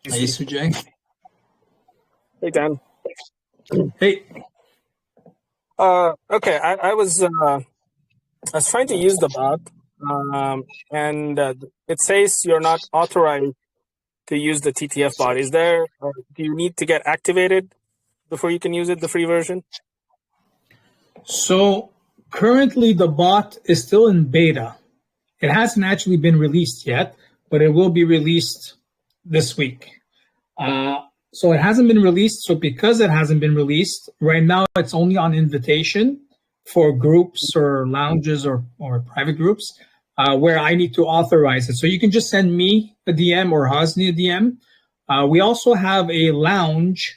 Hey, Sujay. Hey, Dan. Hey, Okay, I was trying to use the bot, and it says you're not authorized to use the TTF bot. Is there? Do you need to get activated before you can use it, the free version? so currently the bot is still in beta. It hasn't actually been released yet, but it will be released this week. So it hasn't been released. So because it hasn't been released, right now it's only on invitation for groups or lounges or private groups where I need to authorize it. So you can just send me a DM or Hosni a DM. We also have a lounge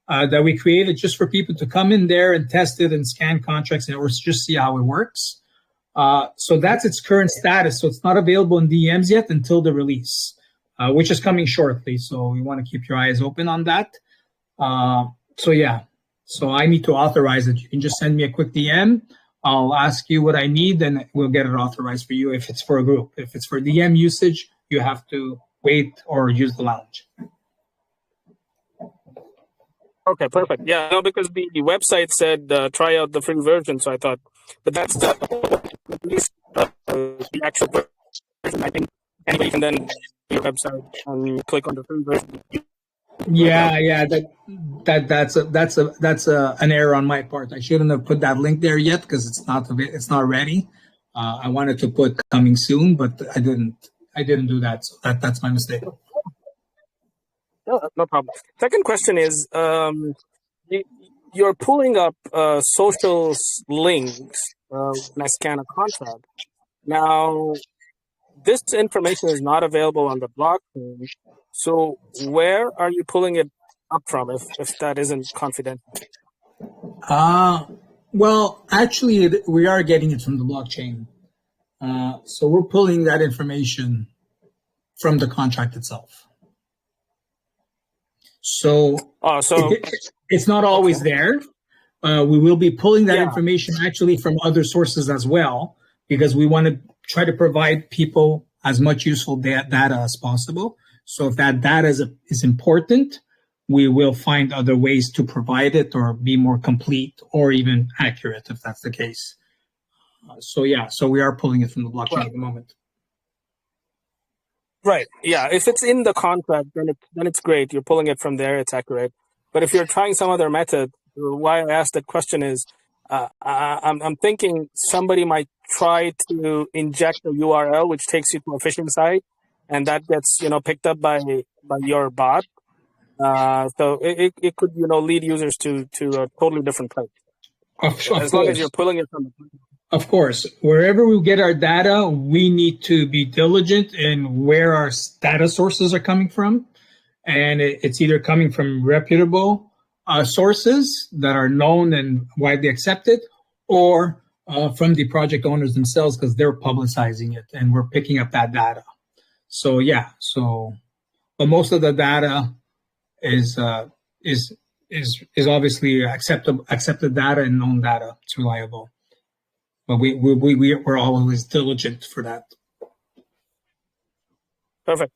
that we created just for people to come in there and test it and scan contracts or just see how it works. So that's its current status. So it's not available in DMs yet until the release, which is coming shortly. So you want to keep your eyes open on that. So yeah, so I need to authorize it. You can just send me a quick DM. I'll ask you what I need, and we'll get it authorized for you if it's for a group. If it's for DM usage, you have to wait or use the lounge. Okay, perfect. Yeah, no, because the website said try out the free version, so I thought, but that's the actual version. I think anybody can then your website and click on the free version. Yeah, that's an error on my part. I shouldn't have put that link there yet because it's not ready. I wanted to put coming soon, but I didn't do that. So that's my mistake. No problem. Second question is, you're pulling up social links when I scan a contract. Now, this information is not available on the blockchain. So where are you pulling it up from if that isn't confidential? Well, actually, we are getting it from the blockchain. So we're pulling that information from the contract itself. So, it's not always there. We will be pulling that information actually from other sources as well, because we want to try to provide people as much useful data as possible. So if that data is important, we will find other ways to provide it or be more complete or even accurate if that's the case. So we are pulling it from the blockchain at the moment. Right. Yeah. If it's in the contract, then it's great. You're pulling it from there. It's accurate. But if you're trying some other method, why I asked that question is, I'm thinking somebody might try to inject a URL which takes you to a phishing site, and that gets picked up by your bot. So it could lead users to a totally different place. As long as you're pulling it from the. Of course, wherever we get our data, we need to be diligent in where our data sources are coming from. And it's either coming from reputable sources that are known and widely accepted, or from the project owners themselves because they're publicizing it and we're picking up that data. So but most of the data is obviously accepted data and known data. It's reliable. But we're always diligent for that. Perfect.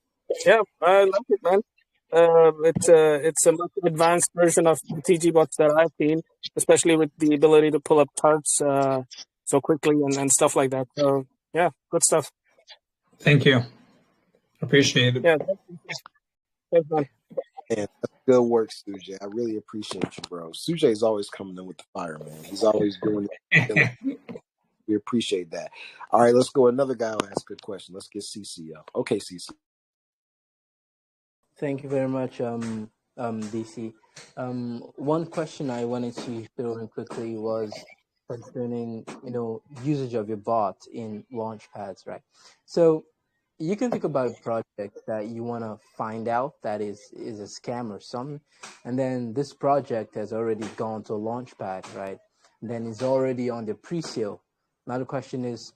Yeah, I like it, man. It's a much advanced version of the TG bots that I've seen, especially with the ability to pull up charts so quickly and stuff like that. So yeah, good stuff. Thank you. Appreciate it. Yeah, thanks, man. Man, that's good work, Sujay. I really appreciate you, bro. Sujay is always coming in with the fire, man. He's always doing it. We appreciate that. All right, let's go. Another guy will ask a good question. Let's get CC up. Okay, CC. Thank you very much, DC. One question I wanted to throw in quickly was concerning, usage of your bot in launchpads, right? So you can think about a project that you want to find out that is a scam or something, and then this project has already gone to a launchpad, right? Then it's already on the pre-sale. Now the question is,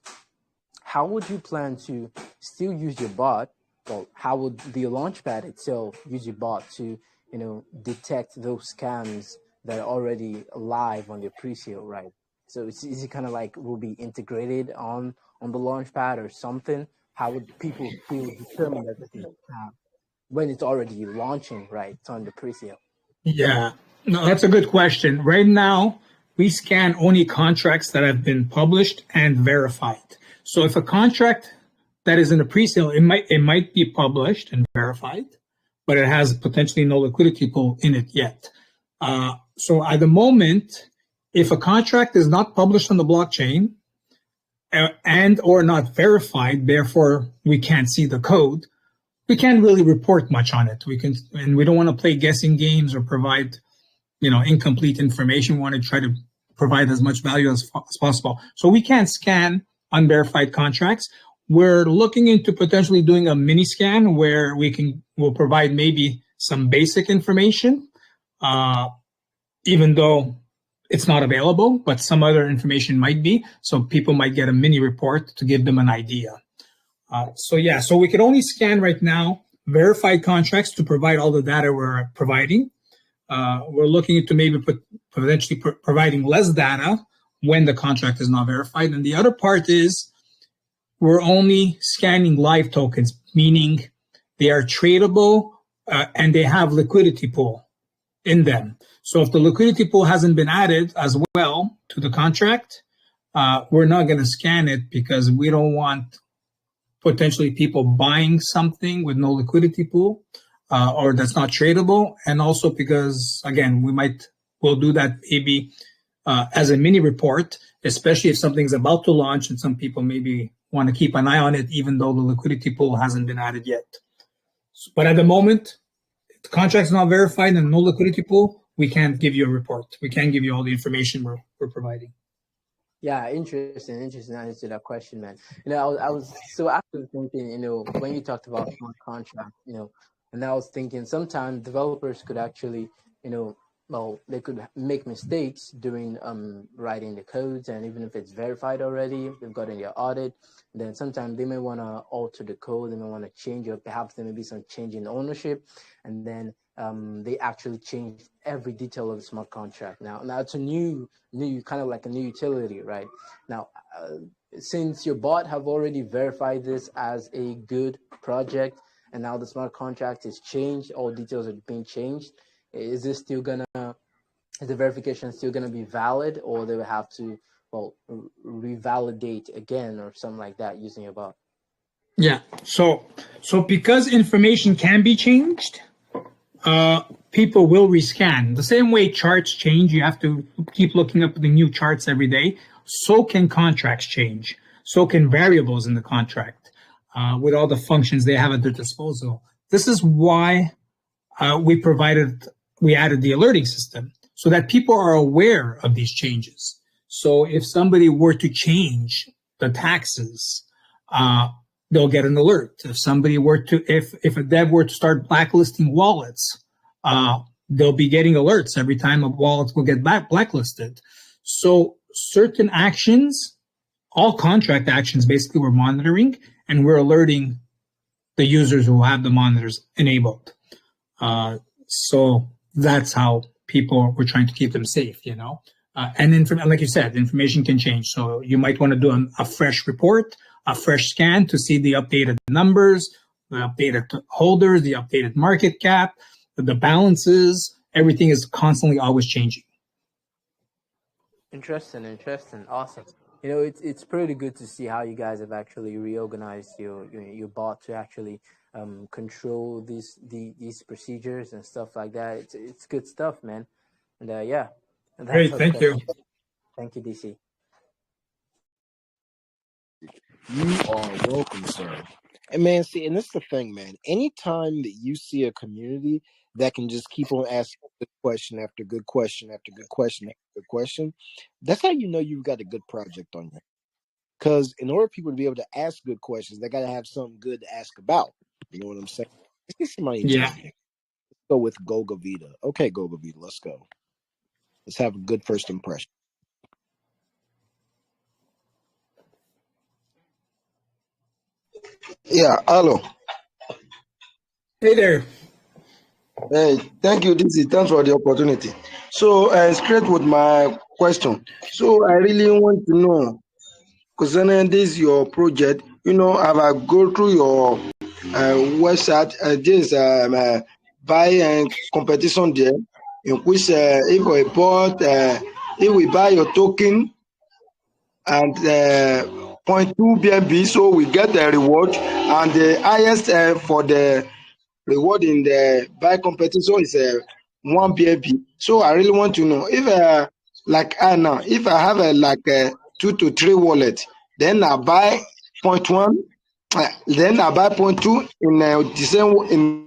how would you plan to still use your bot? Well, how would the launchpad itself use your bot to, detect those scams that are already live on your pre-sale, right? So is it kind of like will be integrated on the launchpad or something? How would people feel determined that this is a scam when it's already launching, right? It's on the pre-sale. Yeah, no, that's a good question. Right now, we scan only contracts that have been published and verified. So if a contract that is in a pre-sale, it might be published and verified, but it has potentially no liquidity pool in it yet. So at the moment, if a contract is not published on the blockchain and or not verified, therefore we can't see the code, we can't really report much on it. And we don't want to play guessing games or provide, incomplete information. We want to try to provide as much value as possible. So we can't scan unverified contracts. We're looking into potentially doing a mini scan where we'll provide maybe some basic information, even though it's not available, but some other information might be. So people might get a mini report to give them an idea. So we could only scan right now verified contracts to provide all the data we're providing. We're looking into maybe potentially providing less data when the contract is not verified. And the other part is we're only scanning live tokens, meaning they are tradable and they have liquidity pool in them. So if the liquidity pool hasn't been added as well to the contract, we're not going to scan it because we don't want potentially people buying something with no liquidity pool or that's not tradable. And also because, again, we'll do that maybe as a mini report, especially if something's about to launch and some people maybe want to keep an eye on it, even though the liquidity pool hasn't been added yet. But at the moment, if the contract's not verified and no liquidity pool, we can't give you a report. We can't give you all the information we're providing. Yeah, interesting answer to that question, man. I was so actually thinking, when you talked about smart contract, and I was thinking sometimes developers could actually, they could make mistakes during writing the codes, and even if it's verified already, they've gotten their audit, then sometimes they may want to alter the code, they may want to change, or perhaps there may be some change in ownership, and then they actually change every detail of the smart contract. Now it's a new kind of like a new utility, right? Now, since your bot have already verified this as a good project, and now the smart contract is changed, all details are being changed, is the verification still gonna be valid, or they will have to revalidate again or something like that using your bot? Yeah. So because information can be changed, people will rescan. The same way charts change, you have to keep looking up the new charts every day. So can contracts change. So can variables in the contract with all the functions they have at their disposal. This is why we added the alerting system so that people are aware of these changes. So if somebody were to change the taxes, they'll get an alert. If a dev were to start blacklisting wallets, they'll be getting alerts every time a wallet will get blacklisted. So certain actions, all contract actions, basically we're monitoring, and we're alerting the users who have the monitors enabled. So that's how we're trying to keep them safe, and like you said, information can change. So you might want to do a fresh report, a fresh scan to see the updated numbers, the updated holders, the updated market cap, the balances. Everything is constantly always changing. Interesting, awesome. It's pretty good to see how you guys have actually reorganized your bot to actually control these procedures and stuff like that. It's good stuff, man. And yeah. And Great, thank you. Thank you, DC. You are welcome, sir. And man, see, and this is the thing, man. Anytime that you see a community that can just keep on asking good question after good question after good question after good question, that's how you know you've got a good project on you. Because in order for people to be able to ask good questions, they got to have something good to ask about. You know what I'm saying? Let's get somebody. Yeah. Let's go with Goga Vita. Okay, Goga Vita, let's go. Let's have a good first impression. Yeah, hello. Hey there. Hey, thank you, DC. Thanks for the opportunity. So, straight with my question. So, I really want to know, concerning this your project, have I go through your website, this buy and competition there, in which if we bought, if we buy your token and 0.2 BNB, so we get the reward, and the highest for the reward in the buy competition is 1 BNB. So I really want to know if like I now, if I have like 2 to 3 wallets, then I buy 0.1, then I buy 0.2 in the same in.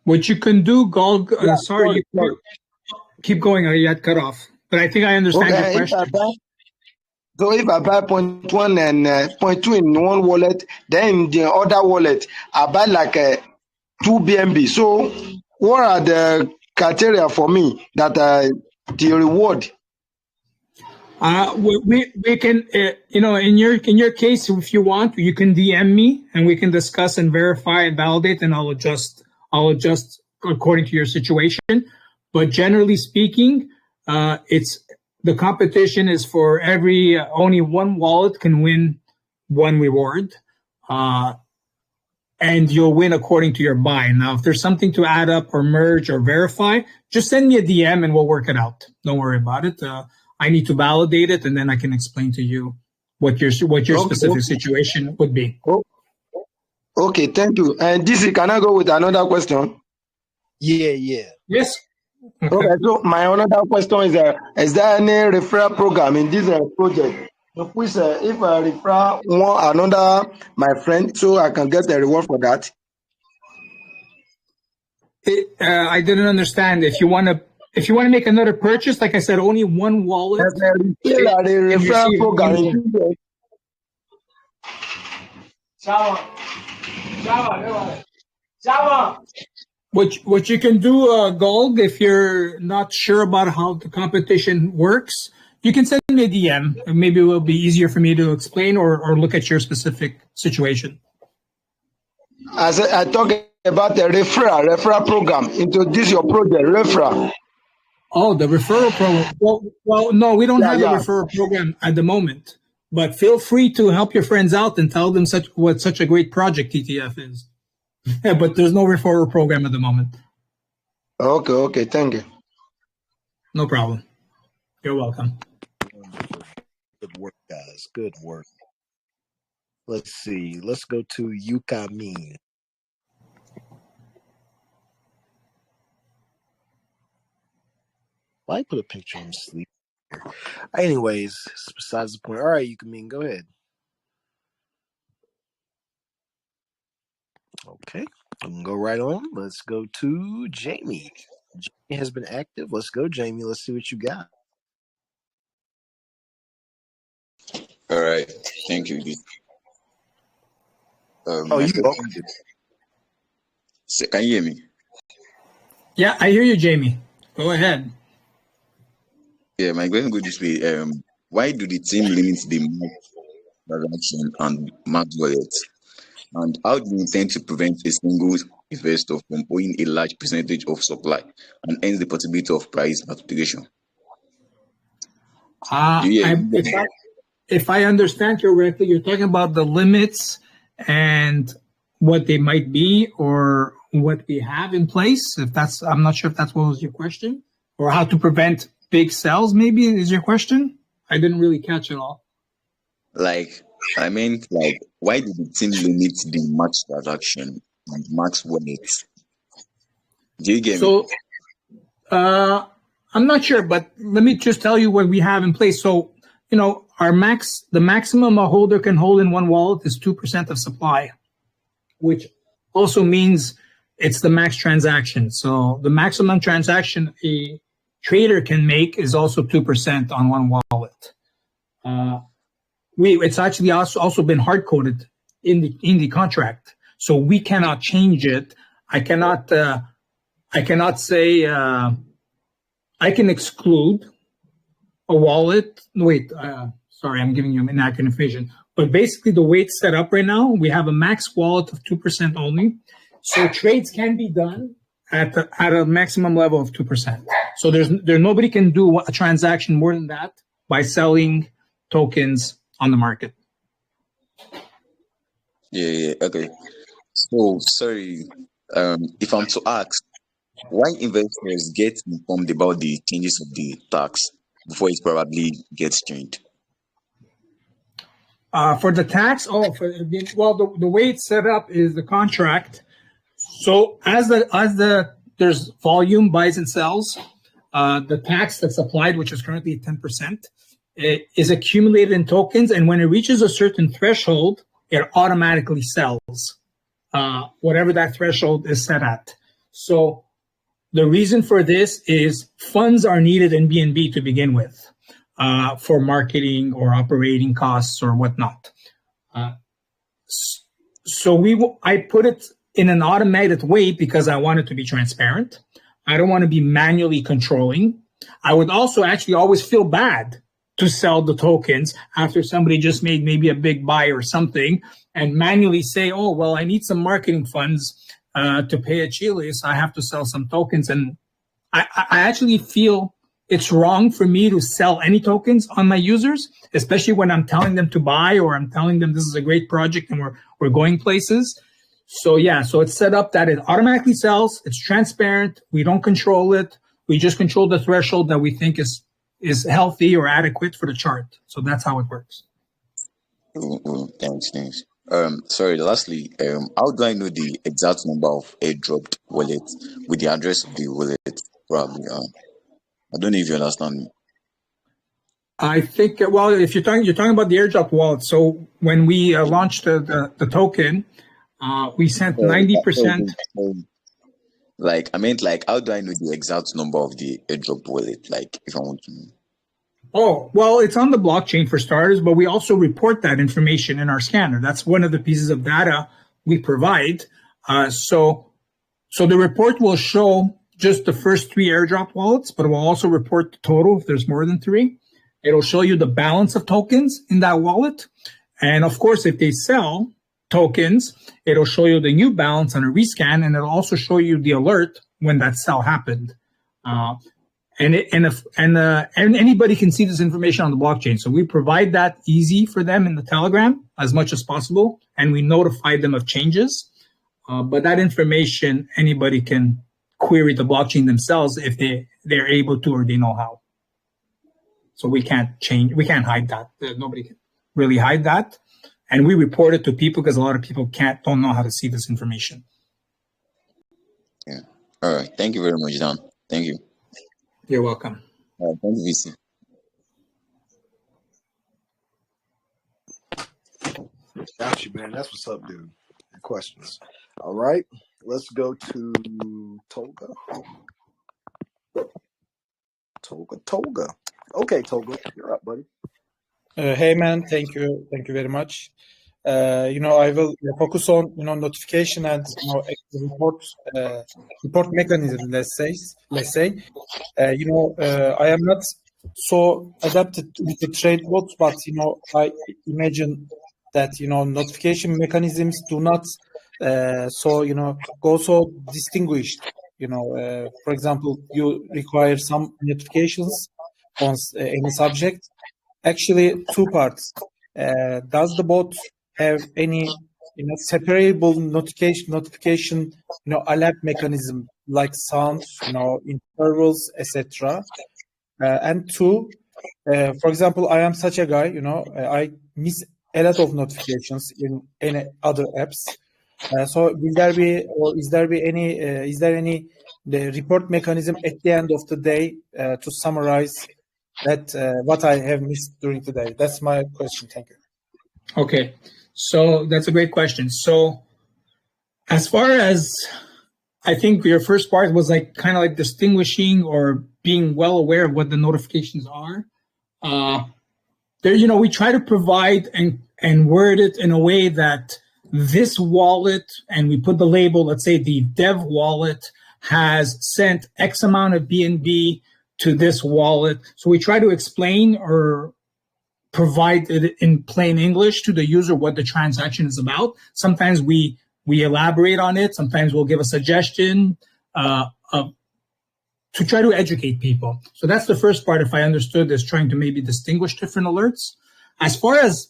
What you can do, Gold, Yeah, sorry, sorry. keep going, or you got cut off. But I think I understand your Okay, question. so if I buy 0.1 and 0.2 in one wallet, then in the other wallet, I buy like 2 BNB. So what are the criteria for me that the reward? We can, in your case, if you want, you can DM me and we can discuss and verify and validate, and I'll adjust according to your situation. But generally speaking, it's the competition is for only one wallet can win one reward, and you'll win according to your buy. Now, if there's something to add up or merge or verify, just send me a DM and we'll work it out. Don't worry about it. I need to validate it, and then I can explain to you what your specific situation would be. Okay, thank you. And DC, can I go with another question? Yeah. Yes. Okay, so my another question is there any referral program in this project? Which if I refer another my friend, so I can get the reward for that? I didn't understand. If you want to make another purchase, like I said, only one wallet. Referral program. What you can do, Gold, if you're not sure about how the competition works, you can send me a DM. And maybe it will be easier for me to explain or look at your specific situation. I talk about the referral program. Introduce your project, referral. Oh, the referral program. Well, no, we don't have a referral program at the moment. But feel free to help your friends out and tell them what such a great project TTF is. But there's no referral program at the moment. Okay, thank you. No problem. You're welcome. Good work, guys. Good work. Let's see. Let's go to Yukamin. Why put a picture of him sleep here? Anyways, besides the point. All right, Yukamin, go ahead. Okay, we can go right on. Let's go to Jamie. Jamie has been active. Let's go, Jamie. Let's see what you got. All right, thank you. Can you hear me? Yeah, I hear you, Jamie. Go ahead. Yeah, my question goes this way. Why do the team limit the max transaction and max wallet? And how do you intend to prevent a single investor from owning a large percentage of supply and hence the possibility of price manipulation? If I understand correctly, you're talking about the limits and what they might be or what we have in place. I'm not sure if that was your question, or how to prevent big sells. Maybe is your question. I didn't really catch it all. Why did the team limit the max transaction and max wallet? Do you get me? I'm not sure, but let me just tell you what we have in place. So, the maximum a holder can hold in one wallet is 2% of supply, which also means it's the max transaction. So the maximum transaction a trader can make is also 2% on one wallet. It's actually also been hard coded in the contract, so we cannot change it. I cannot say I can exclude a wallet. Wait, sorry, I'm giving you an inaccurate information. But basically, the way it's set up right now, we have a max wallet of 2% only. So trades can be done at a maximum level of 2%. So nobody can do a transaction more than that by selling tokens on the market. Yeah, okay. So sorry, if I'm to ask, why investors get informed about the changes of the tax before it probably gets changed? For the tax, the way it's set up is the contract. So as there's volume buys and sells, the tax that's applied, which is currently 10%, is accumulated in tokens, and when it reaches a certain threshold, it automatically sells whatever that threshold is set at. So the reason for this is funds are needed in BNB to begin with for marketing or operating costs or whatnot. I put it in an automated way because I want it to be transparent. I don't want to be manually controlling. I would also actually always feel bad to sell the tokens after somebody just made maybe a big buy or something and manually say, oh, well, I need some marketing funds to pay Achilles. I have to sell some tokens. And I actually feel it's wrong for me to sell any tokens on my users, especially when I'm telling them to buy or I'm telling them this is a great project and we're going places. So it's set up that it automatically sells. It's transparent. We don't control it. We just control the threshold that we think is healthy or adequate for the chart. So that's how it works. Thanks. Sorry, lastly, how do I know the exact number of airdropped wallets with the address of the wallet? Probably. I don't know if you understand me. I think, if you're talking about the airdrop wallet, so when we launched the token, we sent 90%. I meant how do I know the exact number of the airdrop wallet? If I want to know. Oh, well, it's on the blockchain for starters, but we also report that information in our scanner. That's one of the pieces of data we provide. So the report will show just the first 3 airdrop wallets, but it will also report the total if there's more than 3. It'll show you the balance of tokens in that wallet. And of course, if they sell tokens, it'll show you the new balance on a rescan, and it'll also show you the alert when that sell happened. And anybody can see this information on the blockchain. So we provide that easy for them in the Telegram as much as possible, and we notify them of changes. But that information, anybody can query the blockchain themselves if they're able to or they know how. So we can't hide that. Nobody can really hide that. And we report it to people because a lot of people don't know how to see this information. Yeah. All right. Thank you very much, Dan. Thank you. You're welcome. Thank you, VC. Got you, man. That's what's up, dude. Your questions. All right. Let's go to Tolga. Tolga. Okay, Tolga, you're up, buddy. Hey, man. Thank you very much. I will focus on notification and report mechanism. Let's say I am not so adapted with the trade bots, but I imagine that notification mechanisms do not go so distinguished. For example, you require some notifications on any subject. Actually, 2 parts. Does the bot have any separable notification alert mechanism like sounds, intervals, etc. And 2, for example, I am such a guy, I miss a lot of notifications in any other apps. So will there be, or is there any the report mechanism at the end of the day to summarize that what I have missed during the day? That's my question. Thank you. Okay, so that's a great question. So as far as I think your first part was kind of distinguishing or being well aware of what the notifications are. We try to provide and word it in a way that this wallet, and we put the label, let's say the dev wallet has sent X amount of BNB to this wallet. So we try to explain or provide it in plain English to the user what the transaction is about. Sometimes we elaborate on it. Sometimes we'll give a suggestion to try to educate people. So that's the first part, if I understood, is trying to maybe distinguish different alerts. As far as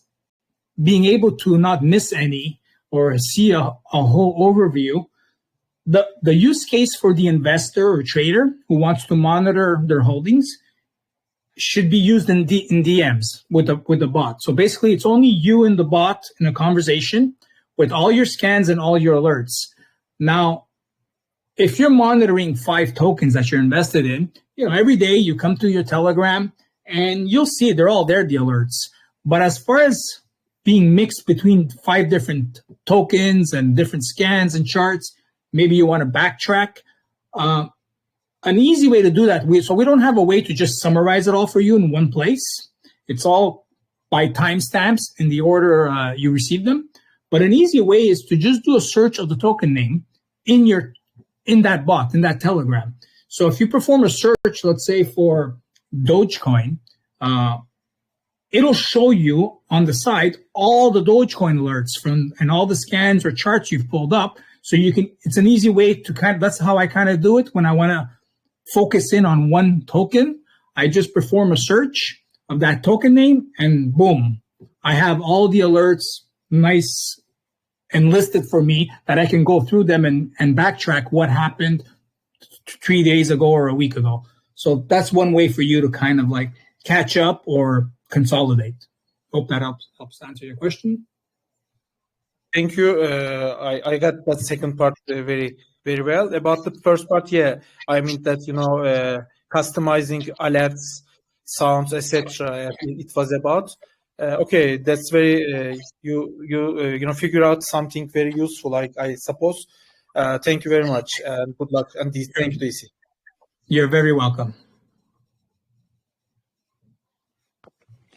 being able to not miss any, or see a whole overview, the use case for the investor or trader who wants to monitor their holdings should be used in DMs with the bot. So basically, it's only you and the bot in a conversation with all your scans and all your alerts. Now, if you're monitoring 5 tokens that you're invested in, every day you come to your Telegram and you'll see they're all there, the alerts. But as far as being mixed between 5 different tokens and different scans and charts, maybe you want to backtrack. An easy way to do that, so we don't have a way to just summarize it all for you in one place. It's all by timestamps in the order you receive them. But an easy way is to just do a search of the token name in that bot, in that Telegram. So if you perform a search, let's say for Dogecoin, it'll show you on the side all the Dogecoin alerts and all the scans or charts you've pulled up. So it's an easy way to that's how I kind of do it when I want to focus in on one token. I just perform a search of that token name and boom, I have all the alerts nice and listed for me that I can go through them and backtrack what happened 3 days ago or a week ago. So that's one way for you to kind of like catch up or consolidate. Hope that helps answer your question. Thank you. I got that second part very, very well. About the first part, I mean that, customizing alerts, sounds, etc. It was about. Okay, that's very, you figure out something very useful, I suppose. Thank you very much, and good luck. And thank you, DC. You're very welcome.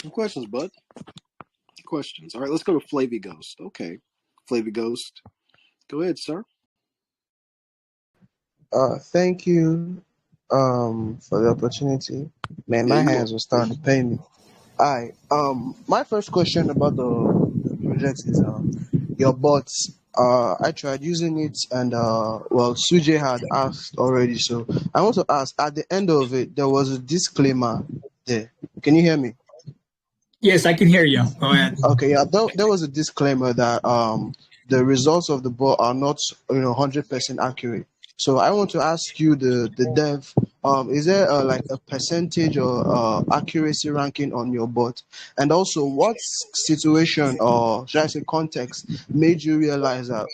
Some questions, bud. Questions. All right, let's go to Flavy Ghost. Okay, Flavy Ghost. Go ahead, sir. Thank you for the opportunity. Man, my hands will start to pain me. Alright, my first question about the project is your bots. I tried using it and Sujay had asked already, so I want to ask, at the end of it, there was a disclaimer there. Can you hear me? Yes, I can hear you. Go ahead. Okay, yeah, there was a disclaimer that the results of the bot are not 100% accurate. So I want to ask you, the dev, is there like a percentage or accuracy ranking on your bot? And also, what situation or should I say context made you realize that,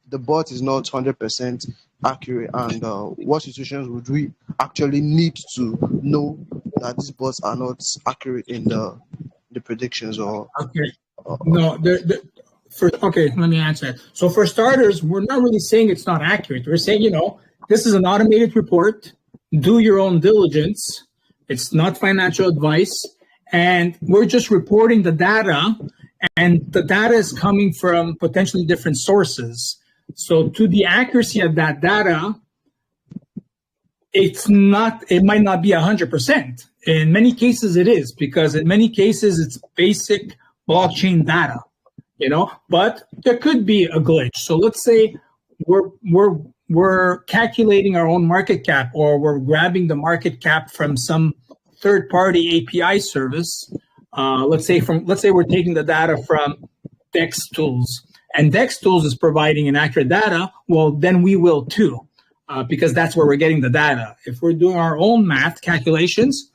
the bot is not 100% accurate? And what situations would we actually need to know that these bots are not accurate in the predictions? Or okay, no, okay, let me answer that. So for starters, we're not really saying it's not accurate. We're saying, this is an automated report. Do your own diligence. It's not financial advice. And we're just reporting the data. And the data is coming from potentially different sources. So to the accuracy of that data, it might not be 100%. In many cases it is, because in many cases it's basic blockchain data. But there could be a glitch. So let's say we're calculating our own market cap, or we're grabbing the market cap from some third-party API service. Let's say we're taking the data from Dex Tools, and Dex Tools is providing inaccurate data. Well, then we will too, because that's where we're getting the data. If we're doing our own math calculations,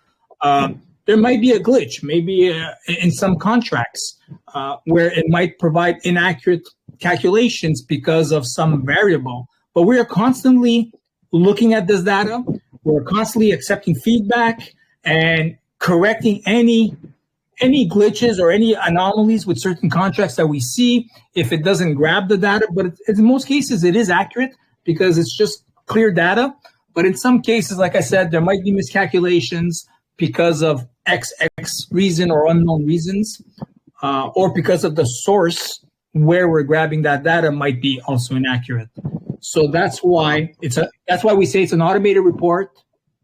there might be a glitch, maybe in some contracts where it might provide inaccurate calculations because of some variable. But we are constantly looking at this data. We're constantly accepting feedback and correcting any glitches or any anomalies with certain contracts that we see if it doesn't grab the data. But in most cases, it is accurate because it's just clear data. But in some cases, like I said, there might be miscalculations because of XX reason or unknown reasons, or because of the source where we're grabbing that data might be also inaccurate. So that's why we say it's an automated report,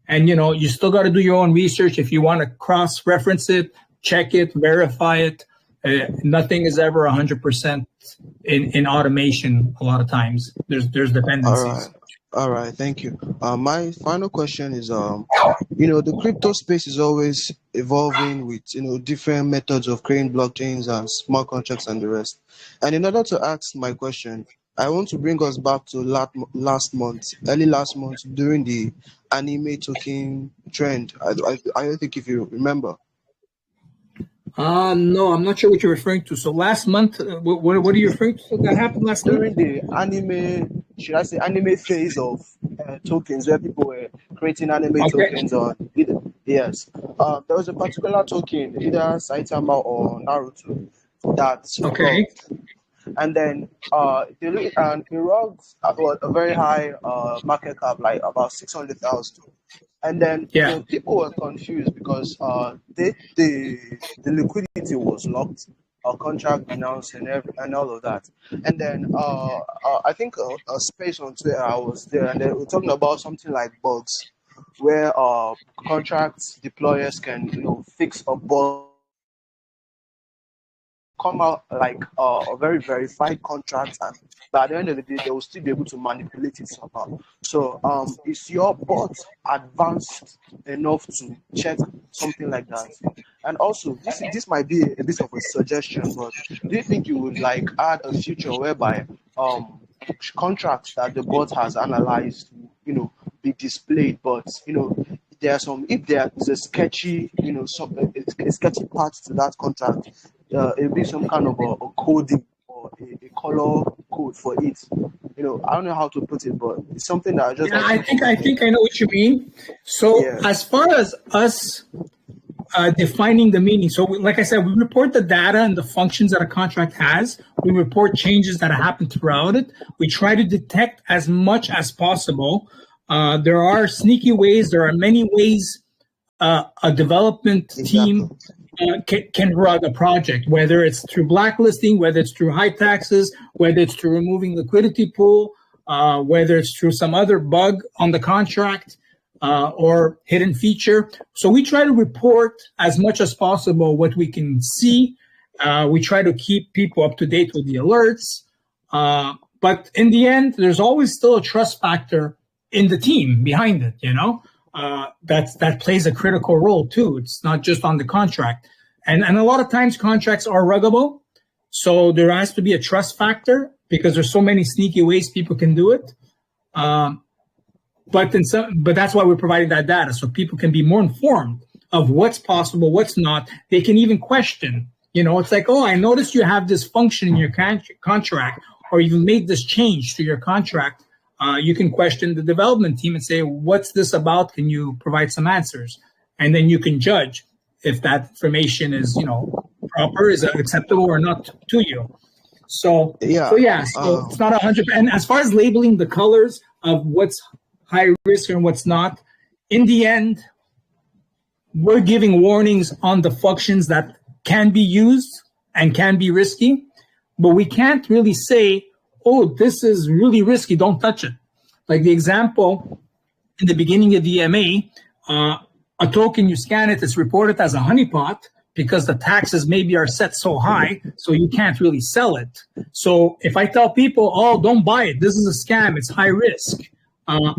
and you still got to do your own research if you want to cross-reference it, check it, verify it. Nothing is ever 100% in automation. A lot of times there's All dependencies. right. All right, thank you. My final question is, the crypto space is always evolving with, different methods of creating blockchains and smart contracts and the rest. And in order to ask my question, I want to bring us back to early last month during the anime token trend. I don't think if you remember. No, I'm not sure what you're referring to. So last month, what are you referring to that happened last month? During the anime phase of tokens, where people were creating anime Okay. tokens on yes, there was a particular token, either Saitama or Naruto, that Okay. rocked. And then it rocked a very high market cap, like about 600,000. And then Yeah. people were confused because the liquidity was locked, a contract announced, and all of that. And then I think a space on Twitter I was there, and they were talking about something like bugs, where contract deployers can fix a bug, come out like a very verified contract, and by the end of the day they will still be able to manipulate it somehow. So is your bot advanced enough to check something like that? And also, this might be a bit of a suggestion, but do you think you would like add a feature whereby contracts that the bot has analyzed, be displayed, but there are some, if there is a sketchy, a sketchy part to that contract, it'll be some kind of a coding or a color code for it. I don't know how to put it, but it's something that I just Yeah, like to I think I know what you mean. So Yeah. as far as us defining the meaning, so like I said, we report the data and the functions that a contract has. We report changes that happen throughout it. We try to detect as much as possible. There are sneaky ways. There are many ways a development team can run a project, whether it's through blacklisting, whether it's through high taxes, whether it's through removing liquidity pool, whether it's through some other bug on the contract or hidden feature. So we try to report as much as possible what we can see. We try to keep people up to date with the alerts. But in the end, there's always still a trust factor in the team behind it, that plays a critical role too. It's not just on the contract. And a lot of times contracts are ruggable. So there has to be a trust factor because there's so many sneaky ways people can do it. But that's why we're providing that data so people can be more informed of what's possible, what's not. They can even question, it's like, oh, I noticed you have this function in your contract, or you've made this change to your contract. You can question the development team and say, what's this about? Can you provide some answers? And then you can judge if that information is, proper, is acceptable or not to you. So it's not 100%. And as far as labeling the colors of what's high risk and what's not, in the end, we're giving warnings on the functions that can be used and can be risky, but we can't really say, oh, this is really risky, don't touch it. Like the example in the beginning of the EMA, a token, you scan it, it's reported as a honeypot because the taxes maybe are set so high, so you can't really sell it. So if I tell people, oh, don't buy it, this is a scam, it's high risk,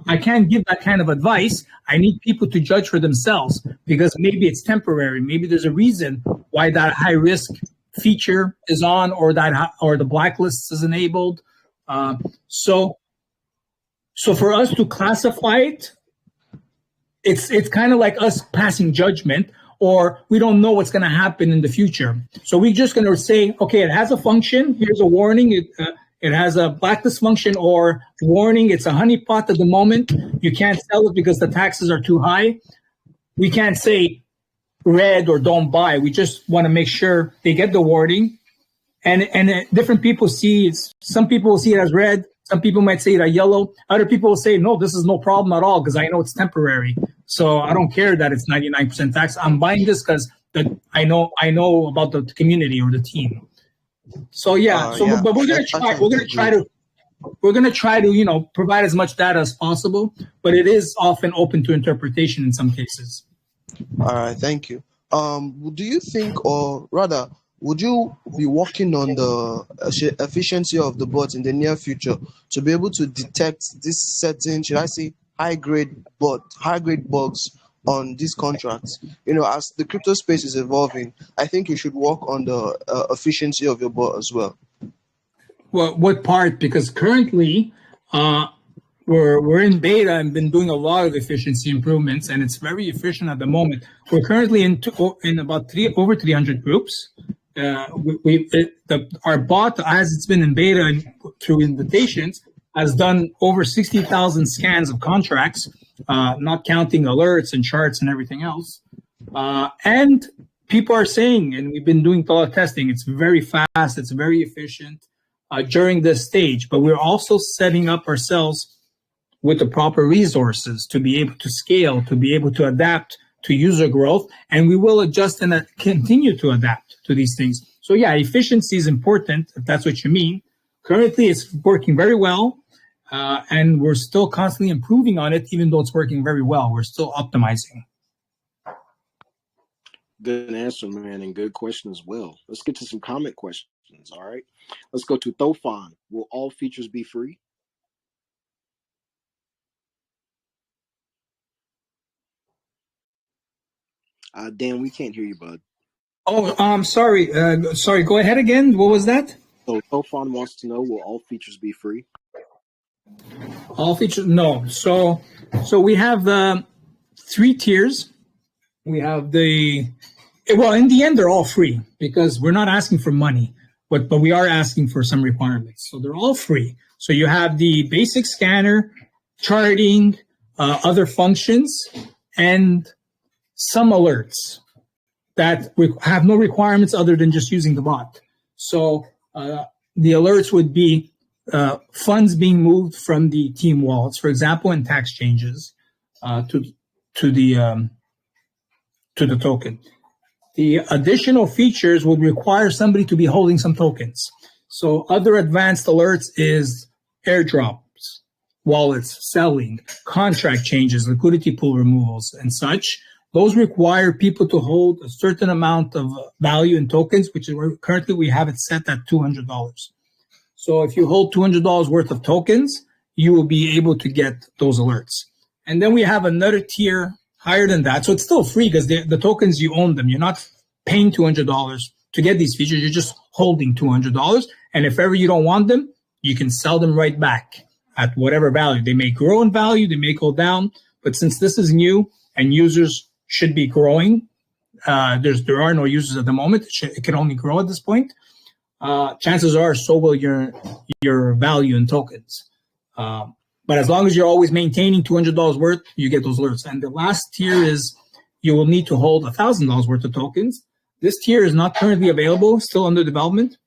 I can't give that kind of advice. I need people to judge for themselves because maybe it's temporary. Maybe there's a reason why that high risk feature is on, or the blacklist is enabled. So for us to classify it, it's kind of like us passing judgment, or we don't know what's going to happen in the future. So we're just going to say, okay, it has a function. Here's a warning. It has a blacklist function, or warning, it's a honeypot at the moment. You can't sell it because the taxes are too high. We can't say red or don't buy. We just want to make sure they get the warning. And different people see it. Some people will see it as red. Some people might say it as yellow. Other people will say, no, this is no problem at all because I know it's temporary. So I don't care that it's 99% tax. I'm buying this because I know about the community or the team. So but we're gonna try to provide as much data as possible, but it is often open to interpretation in some cases. All right, thank you. Do you think, or rather, would you be working on the efficiency of the bot in the near future to be able to detect this certain, should I say, high grade bugs on these contracts? As the crypto space is evolving, I think you should work on the efficiency of your bot as well. Well, what part? Because currently, uh, we're in beta and been doing a lot of efficiency improvements, and it's very efficient at the moment. We're currently in about over 300 groups. Our bot, as it's been in beta and through invitations, has done over 60,000 scans of contracts, not counting alerts and charts and everything else. And people are saying, and we've been doing a lot of testing, it's very fast, it's very efficient during this stage. But we're also setting up ourselves with the proper resources to be able to scale, to be able to adapt to user growth, and we will adjust and continue to adapt to these things. So yeah, efficiency is important, if that's what you mean. Currently, it's working very well, and we're still constantly improving on it, even though it's working very well. We're still optimizing. Good answer, man, and good question as well. Let's get to some comment questions, all right? Let's go to Thofan. Will all features be free? Dan, we can't hear you, bud. Oh, sorry. Sorry, go ahead again. What was that? So Thofan wants to know, will all features be free? All features? No. So we have 3 tiers. We have well, in the end, they're all free because we're not asking for money, but we are asking for some requirements. So they're all free. So you have the basic scanner, charting, other functions, and some alerts that have no requirements other than just using the bot. So the alerts would be funds being moved from the team wallets, for example, and tax changes to the token. The additional features would require somebody to be holding some tokens. So other advanced alerts is airdrops, wallets, selling, contract changes, liquidity pool removals, and such. Those require people to hold a certain amount of value in tokens, which is currently we have it set at $200. So if you hold $200 worth of tokens, you will be able to get those alerts. And then we have another tier higher than that. So it's still free because the tokens, you own them. You're not paying $200 to get these features. You're just holding $200. And if ever you don't want them, you can sell them right back at whatever value. They may grow in value, they may go down. But since this is new and users should be growing, there are no users at the moment. It can only grow at this point. Chances are so will your value in tokens. But as long as you're always maintaining $200 worth, you get those alerts. And the last tier is you will need to hold $1,000 worth of tokens. This tier is not currently available, still under development.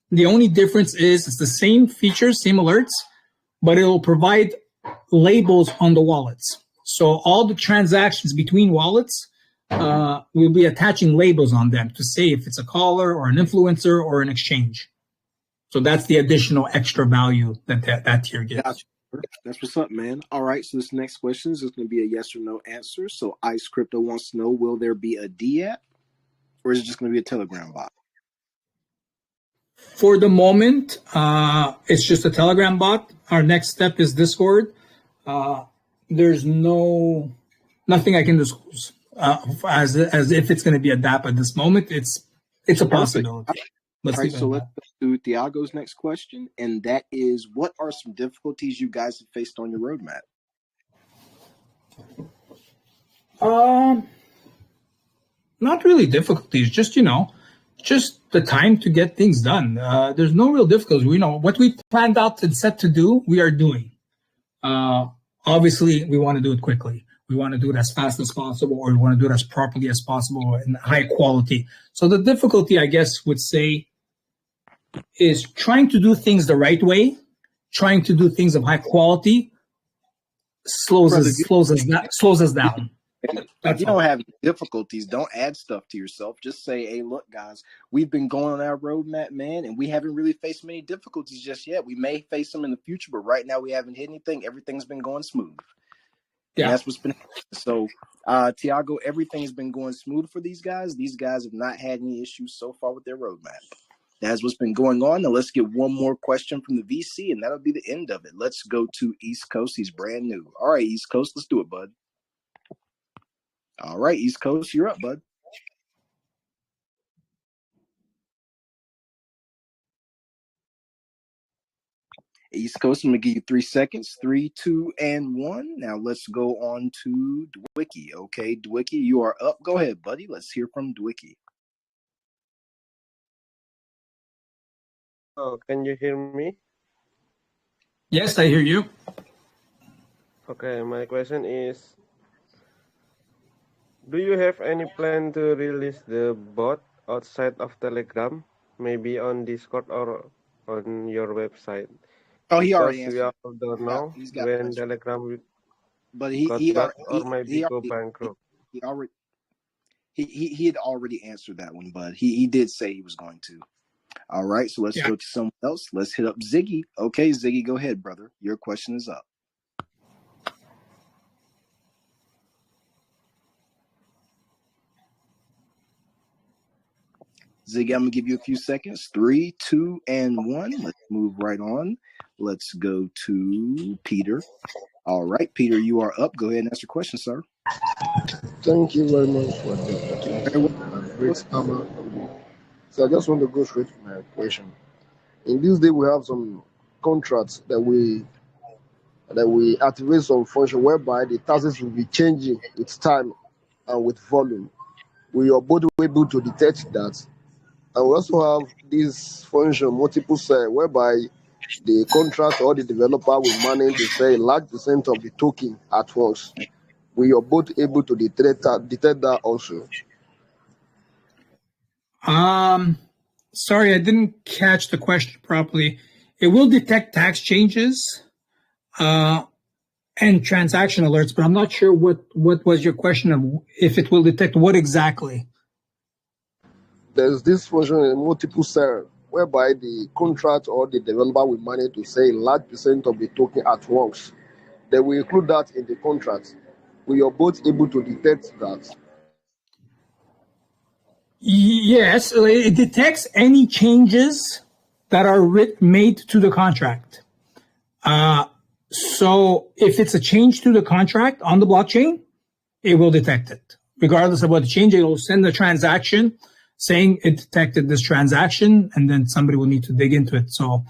The only difference is it's the same features, same alerts, but it will provide labels on the wallets. So all the transactions between wallets, we'll be attaching labels on them to say if it's a caller or an influencer or an exchange. So that's the additional extra value that tier gets. Gotcha. That's what's up, man. All right, so this next question is going to be a yes or no answer. So Ice Crypto wants to know, will there be a D app or is it just going to be a Telegram bot? For the moment, it's just a Telegram bot. Our next step is Discord. There's nothing I can disclose as if it's going to be a DApp at this moment. It's a possibility. Let's go to Thiago's next question, and that is, what are some difficulties you guys have faced on your roadmap? Not really difficulties, just the time to get things done. There's no real difficulties. What we planned out and set to do, we are doing. Obviously, we want to do it quickly. We want to do it as fast as possible, or we want to do it as properly as possible and high quality. So the difficulty, I guess, would say, is trying to do things the right way, trying to do things of high quality, slows us down. If you don't have difficulties, don't add stuff to yourself. Just say, hey, look, guys, we've been going on our roadmap, man, and we haven't really faced many difficulties just yet. We may face them in the future, but right now we haven't hit anything. Everything's been going smooth. And that's what's been happening. So, Tiago, everything has been going smooth for these guys. These guys have not had any issues so far with their roadmap. That's what's been going on. Now let's get one more question from the VC, and that'll be the end of it. Let's go to East Coast. He's brand new. All right, East Coast, let's do it, bud. All right, East Coast, you're up, bud. East Coast, I'm going to give you 3 seconds. 3, 2, and 1. Now let's go on to Dwicky. Okay, Dwicky, you are up. Go ahead, buddy. Let's hear from Dwicky. Oh, can you hear me? Yes, I hear you. Okay, my question is, do you have any plan to release the bot outside of Telegram, maybe on Discord or on your website? Oh, he already Because we answered. all don't know He's got when answered. Telegram will But got bug or maybe go bankrupt. He had already answered that one, bud. He did say he was going to. All right, so let's go to someone else. Let's hit up Ziggy. Okay, Ziggy, go ahead, brother. Your question is up. Ziggy, I'm going to give you a few seconds. 3, 2, and 1. Let's move right on. Let's go to Peter. All right, Peter, you are up. Go ahead and ask your question, sir. Thank you very much for the opportunity. Great AMA. So I just want to go straight to my question. In this day, we have some contracts that we activate some function whereby the taxes will be changing with time and with volume. We are both able to detect that. And we also have this function, multiple sell, whereby the contract or the developer will manage to sell a large percent of the token at once. We are both able to detect that also. Sorry, I didn't catch the question properly. It will detect tax changes and transaction alerts, but I'm not sure what was your question of if it will detect what exactly. There's this function in multiple sell, whereby the contract or the developer will manage to sell a large percent of the token at once. They will include that in the contract. We are both able to detect that. Yes, it detects any changes that are made to the contract. So if it's a change to the contract on the blockchain, it will detect it. Regardless of what the change, it will send a transaction saying it detected this transaction, and then somebody will need to dig into it. So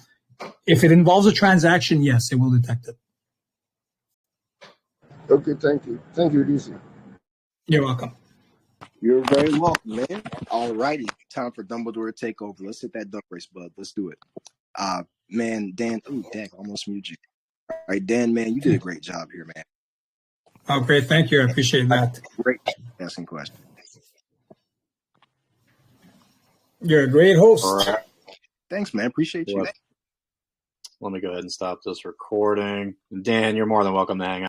if it involves a transaction, yes, it will detect it. Okay, thank you. Thank you, DC. You're welcome. You're very welcome, man. All righty. Time for Dumbledore to take over. Let's hit that duck race, bud. Let's do it. Man, Dan. Oh, dang, almost muted you. All right, Dan, man, you did a great job here, man. Oh, great. Thank you. I appreciate that. Great asking questions. You're a great host. All right. Thanks, man. Appreciate you. Let me go ahead and stop this recording. Dan, you're more than welcome to hang out.